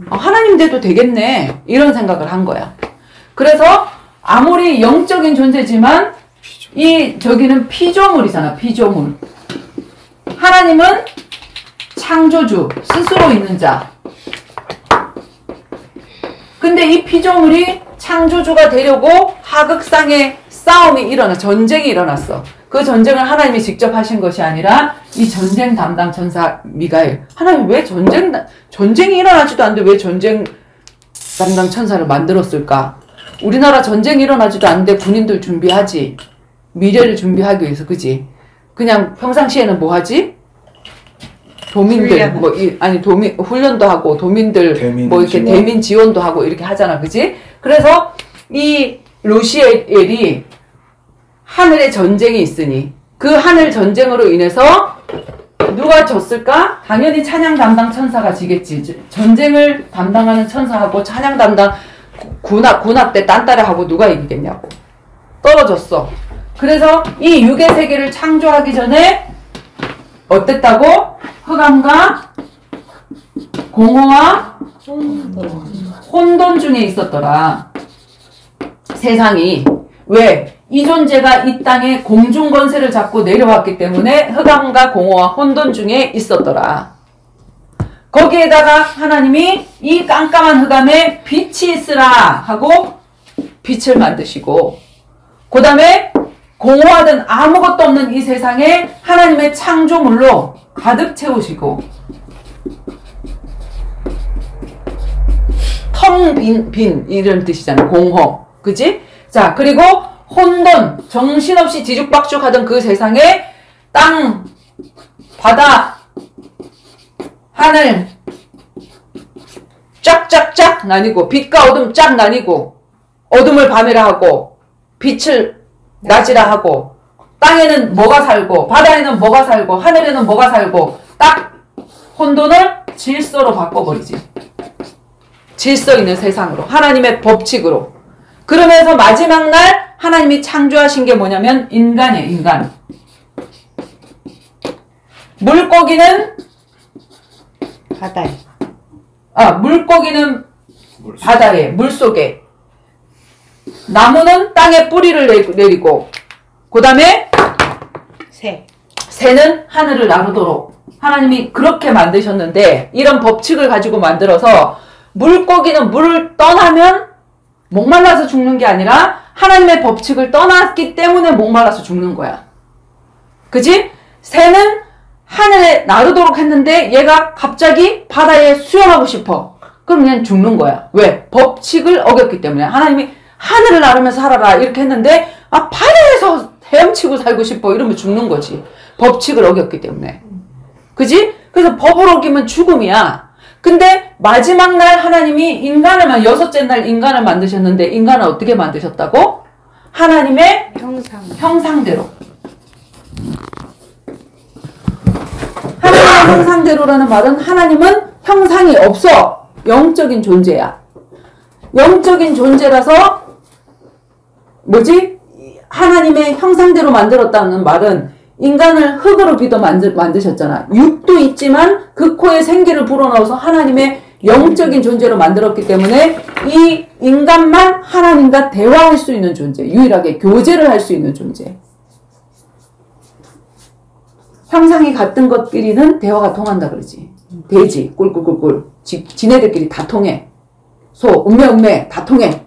하나님 돼도 되겠네. 이런 생각을 한 거야. 그래서 아무리 영적인 존재지만 저기는 피조물이잖아. 피조물. 하나님은 창조주, 스스로 있는 자. 근데 이 피조물이 창조주가 되려고 하극상의 싸움이 전쟁이 일어났어. 그 전쟁을 하나님이 직접 하신 것이 아니라 이 전쟁 담당 천사 미가엘. 하나님 왜 전쟁이 일어나지도 않는데 왜 전쟁 담당 천사를 만들었을까? 우리나라 전쟁이 일어나지도 않는데 군인들 준비하지. 미래를 준비하기 위해서, 그지? 그냥 평상시에는 뭐 하지? 도민들, 훈련도 하고, 도민들, 이렇게 지원. 대민 지원도 하고, 이렇게 하잖아, 그지? 그래서, 이 루시엘이 하늘에 전쟁이 있으니, 그 하늘 전쟁으로 인해서, 누가 졌을까? 당연히 찬양 담당 천사가 지겠지. 전쟁을 담당하는 천사하고, 찬양 담당 군악 때 딴따라하고 누가 이기겠냐고. 떨어졌어. 그래서 이 육의 세계를 창조하기 전에, 어땠다고? 흑암과 공허와 혼돈 중에 있었더라. 세상이. 왜? 이 존재가 이 땅에 공중 권세를 잡고 내려왔기 때문에 흑암과 공허와 혼돈 중에 있었더라. 거기에다가 하나님이 이 깜깜한 흑암에 빛이 있으라 하고 빛을 만드시고, 그 다음에 공허하던 아무것도 없는 이 세상에 하나님의 창조물로 가득 채우시고, 텅 빈 이런 뜻이잖아. 공허. 그지? 자, 그리고 혼돈, 정신없이 뒤죽박죽하던 그 세상에 땅, 바다, 하늘 쫙쫙쫙 나뉘고, 빛과 어둠 쫙 나뉘고, 어둠을 밤이라 하고 빛을 낮이라 하고, 땅에는 뭐가 살고 바다에는 뭐가 살고 하늘에는 뭐가 살고, 딱 혼돈을 질서로 바꿔버리지. 질서 있는 세상으로, 하나님의 법칙으로. 그러면서 마지막 날 하나님이 창조하신 게 뭐냐면 인간이에요. 인간. 물고기는
바다에.
물고기는 바다에, 물속에. 나무는 땅에 뿌리를 내리고, 그 다음에 새는 하늘을 나르도록 하나님이 그렇게 만드셨는데, 이런 법칙을 가지고 만들어서 물고기는 물을 떠나면 목말라서 죽는 게 아니라 하나님의 법칙을 떠났기 때문에 목말라서 죽는 거야. 그지? 새는 하늘에 나르도록 했는데 얘가 갑자기 바다에 수영하고 싶어. 그럼 그냥 죽는 거야. 왜? 법칙을 어겼기 때문에. 하나님이 하늘을 나르면서 살아라 이렇게 했는데, 바다에서 헤엄치고 살고 싶어 이러면 죽는 거지. 법칙을 어겼기 때문에. 그지? 그래서 법을 어기면 죽음이야. 근데 마지막 날 하나님이 여섯째 날 인간을 만드셨는데, 인간을 어떻게 만드셨다고? 하나님의 형상대로. 하나님의 형상대로라는 말은 하나님은 형상이 없어. 영적인 존재야. 영적인 존재라서 하나님의 형상대로 만들었다는 말은 인간을 흙으로 빚어 만드셨잖아. 육도 있지만 그 코에 생기를 불어넣어서 하나님의 영적인 존재로 만들었기 때문에 이 인간만 하나님과 대화할 수 있는 존재, 유일하게 교제를 할 수 있는 존재. 형상이 같은 것끼리는 대화가 통한다 그러지. 돼지, 꿀꿀꿀꿀. 지네들끼리 다 통해. 소, 음메 다 통해.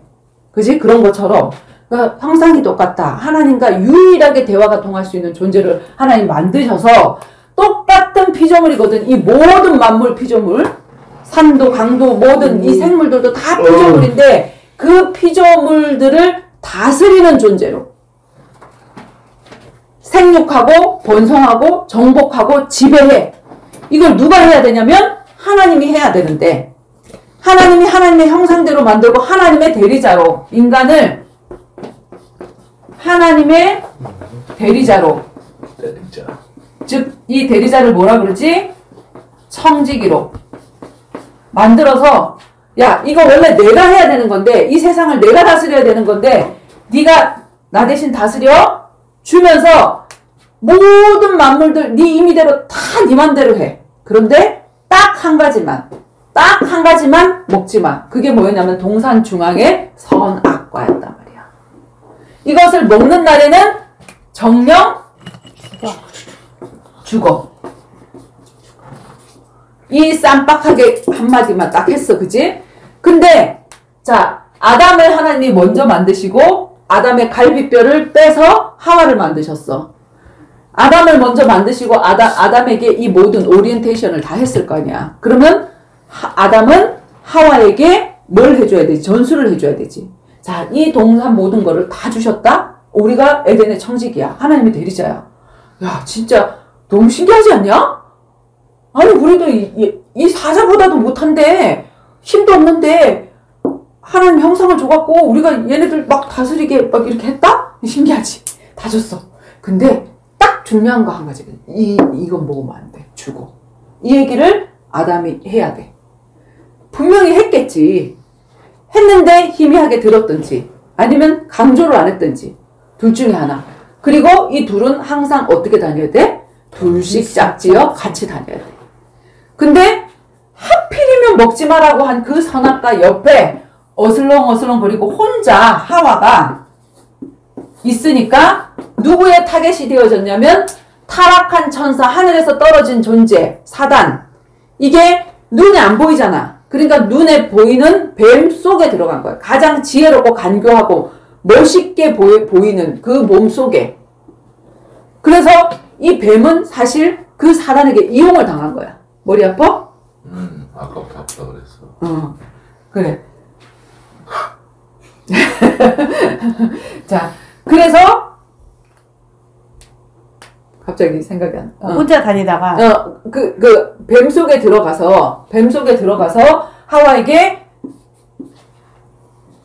그지? 그런 것처럼. 그러니까 형상이 똑같다. 하나님과 유일하게 대화가 통할 수 있는 존재를 하나님 만드셔서 똑같은 피조물이거든. 이 모든 만물 피조물, 산도 강도 모든 이 생물들도 다 피조물인데 그 피조물들을 다스리는 존재로 생육하고 번성하고 정복하고 지배해. 이걸 누가 해야 되냐면 하나님이 해야 되는데, 하나님이 하나님의 형상대로 만들고 하나님의 대리자로 인간을 하나님의 대리자로, 즉 이 대리자를 뭐라 그러지? 청지기로 만들어서, 야 이거 원래 내가 해야 되는 건데, 이 세상을 내가 다스려야 되는 건데 네가 나 대신 다스려 주면서 모든 만물들 네 임의대로 다 네 맘대로 해. 그런데 딱 한 가지만 먹지 마. 그게 뭐였냐면 동산 중앙의 선악과였단 말이야. 이것을 먹는 날에는 정령 죽어. 이 쌈박하게 한마디만 딱 했어. 그지? 근데 자, 아담을 하나님이 먼저 만드시고 아담의 갈비뼈를 빼서 하와를 만드셨어. 아담을 먼저 만드시고 아담에게 이 모든 오리엔테이션을 다 했을 거 아니야. 그러면 아담은 하와에게 뭘 해줘야 되지? 전수를 해줘야 되지. 자, 이 동산 모든 거를 다 주셨다? 우리가 에덴의 청지기야. 하나님의 대리자야. 야, 진짜 너무 신기하지 않냐? 아니, 우리도 이 사자보다도 못한데, 힘도 없는데, 하나님 형상을 줘갖고, 우리가 얘네들 막 다스리게 막 이렇게 했다? 신기하지? 다 줬어. 근데, 딱 중요한 거 한 가지. 이건 먹으면 안 돼. 주고. 이 얘기를 아담이 해야 돼. 분명히 했겠지. 했는데 희미하게 들었든지, 아니면 강조를 안 했든지, 둘 중에 하나. 그리고 이 둘은 항상 어떻게 다녀야 돼? 둘씩 짝지어 같이 다녀야 돼. 근데 하필이면 먹지 마라고 한 그 선악과 옆에 어슬렁어슬렁 거리고 혼자 하와가 있으니까 누구의 타겟이 되어졌냐면 타락한 천사, 하늘에서 떨어진 존재, 사단. 이게 눈에 안 보이잖아. 그러니까 눈에 보이는 뱀 속에 들어간 거야. 가장 지혜롭고 간교하고 멋있게 보이는 그 몸 속에. 그래서 이 뱀은 사실 그 사단에게 이용을 당한 거야. 머리 아파?
아까부터 아프다 그랬어.
그래. 자, 그래서 갑자기 생각이 안 나.
혼자 다니다가
뱀 속에 들어가서 하와에게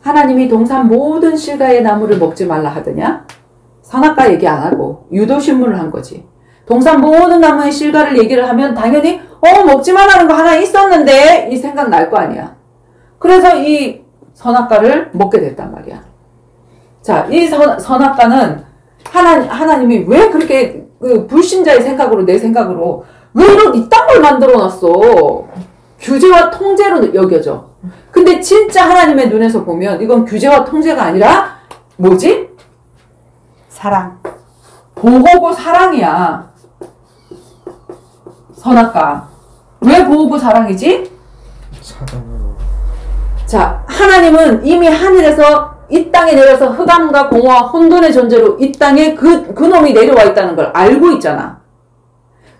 하나님이 동산 모든 실과의 나무를 먹지 말라 하더냐? 선악과 얘기 안 하고 유도신문을 한 거지. 동산 모든 나무의 실과를 얘기를 하면 당연히 먹지 말라는 거 하나 있었는데 이 생각 날 거 아니야. 그래서 이 선악과를 먹게 됐단 말이야. 자, 이 선악과는 하나님이 왜 그렇게 그 불신자의 생각으로 내 생각으로 왜 이딴 걸 만들어 놨어? 규제와 통제로 여겨져. 근데 진짜 하나님의 눈에서 보면 이건 규제와 통제가 아니라 뭐지?
사랑.
보호고 사랑이야. 선악과. 왜 보호고 사랑이지?
사랑으로.
자, 하나님은 이미 하늘에서 이 땅에 내려서 흑암과 공허와 혼돈의 존재로 이 땅에 그놈이 내려와 있다는 걸 알고 있잖아.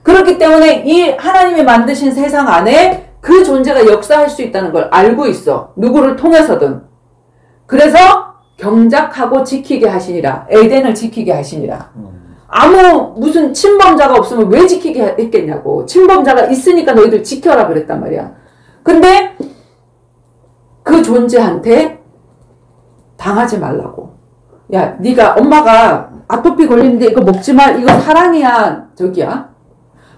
그렇기 때문에 이 하나님이 만드신 세상 안에 그 존재가 역사할 수 있다는 걸 알고 있어. 누구를 통해서든. 그래서 경작하고 지키게 하시니라. 에덴을 지키게 하시니라. 무슨 침범자가 없으면 왜 지키게 했겠냐고. 침범자가 있으니까 너희들 지켜라 그랬단 말이야. 근데 그 존재한테 당하지 말라고. 야, 네가 엄마가 아토피 걸리는데 이거 먹지 마. 이거 사랑이야. 저기야.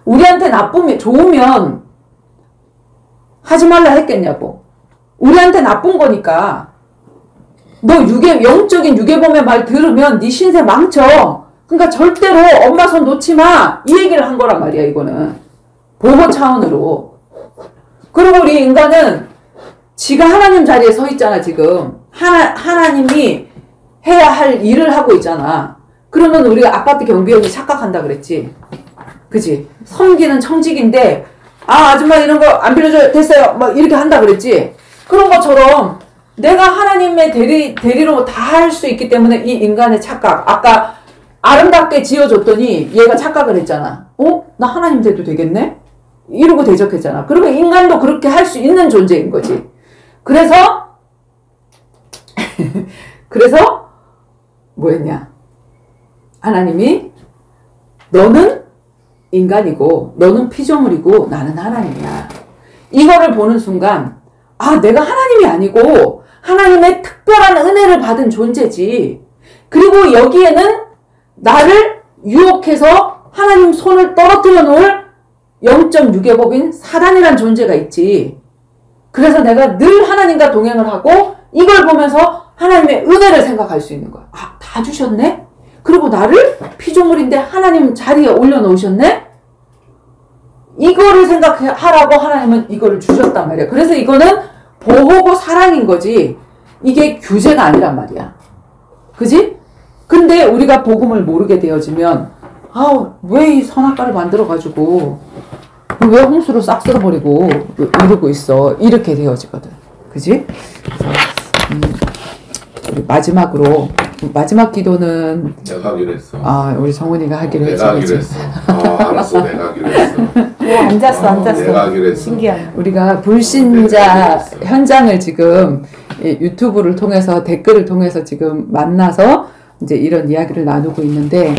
우리한테 좋으면 하지 말라 했겠냐고. 우리한테 나쁜 거니까. 너 영적인 유괴범의 말 들으면 네 신세 망쳐. 그러니까 절대로 엄마 손 놓지 마. 이 얘기를 한 거란 말이야, 이거는. 보호 차원으로. 그리고 우리 인간은 지가 하나님 자리에 서 있잖아, 지금. 하나님이 해야 할 일을 하고 있잖아. 그러면 우리가 아파트 경비원이 착각한다 그랬지. 그지? 섬기는 청직인데, 아줌마 이런 거 안 빌려줘요. 됐어요. 막 이렇게 한다 그랬지. 그런 것처럼 내가 하나님의 대리로 다 할 수 있기 때문에 이 인간의 착각. 아까 아름답게 지어줬더니 얘가 착각을 했잖아. 나 하나님 돼도 되겠네? 이러고 대적했잖아. 그러면 인간도 그렇게 할 수 있는 존재인 거지. 그래서 뭐 했냐? 하나님이 너는 인간이고 너는 피조물이고 나는 하나님이야. 이거를 보는 순간 내가 하나님이 아니고 하나님의 특별한 은혜를 받은 존재지. 그리고 여기에는 나를 유혹해서 하나님 손을 떨어뜨려 놓을 영적 유괴법인 사단이란 존재가 있지. 그래서 내가 늘 하나님과 동행을 하고 이걸 보면서 하나님의 은혜를 생각할 수 있는 거야. 다 주셨네? 그리고 나를 피조물인데 하나님 자리에 올려놓으셨네? 이거를 생각하라고 하나님은 이거를 주셨단 말이야. 그래서 이거는 보호고 사랑인 거지. 이게 규제가 아니란 말이야. 그지? 근데 우리가 복음을 모르게 되어지면 왜 이 선악과를 만들어가지고 왜 홍수로 싹 쓸어버리고 이러고 있어. 이렇게 되어지거든. 그지? 우리 마지막으로 마지막 기도는
내가 하기로 했어.
우리 정훈이가 하기로 했지.
내가 하기로 했어. 알았어. 내가 하기로 했어.
앉았어.
내가 하기로 했어.
신기하네.
우리가 불신자 현장을 지금 유튜브를 통해서 댓글을 통해서 지금 만나서 이제 이런 이야기를 나누고 있는데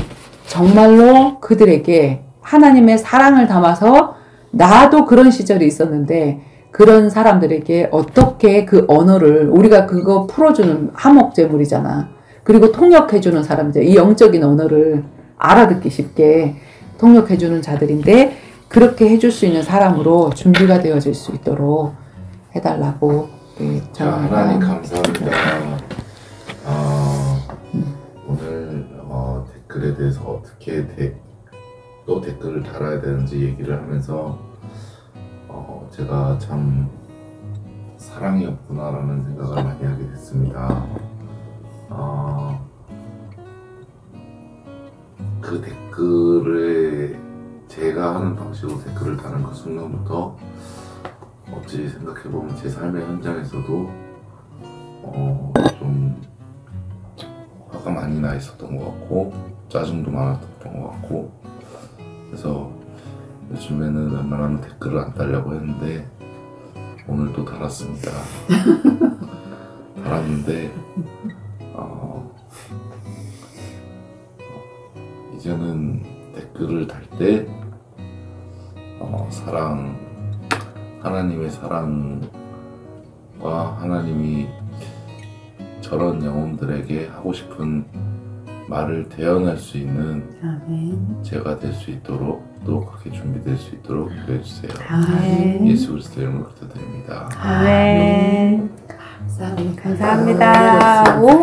정말로 그들에게 하나님의 사랑을 담아서 나도 그런 시절이 있었는데 그런 사람들에게 어떻게 그 언어를 우리가 그거 풀어주는 화목제물이잖아. 그리고 통역해주는 사람들, 이 영적인 언어를 알아듣기 쉽게 통역해주는 자들인데 그렇게 해줄 수 있는 사람으로 준비가 되어질 수 있도록 해달라고.
자, 하나님 감사합니다. 오늘 댓글에 대해서 어떻게 또 댓글을 달아야 되는지 얘기를 하면서 제가 참 사랑이 없구나라는 생각을 많이 하게 됐습니다. 그 댓글에 제가 하는 방식으로 댓글을 다는 그 순간부터 어찌 생각해보면 제 삶의 현장에서도 좀 화가 많이 나 있었던 것 같고 짜증도 많았던 것 같고 그래서 요즘에는 웬만하면 댓글을 안 달려고 했는데 오늘 또 달았습니다. 달았는데 이제는 댓글을 달 때 사랑, 하나님의 사랑과 하나님이 저런 영혼들에게 하고 싶은 말을 대언할 수 있는 제가 될 수 있도록 또 그렇게 준비될 수 있도록 기도해주세요. 예수 그리스도 이름으로 기도드립니다.
아멘. 감사합니다. 오.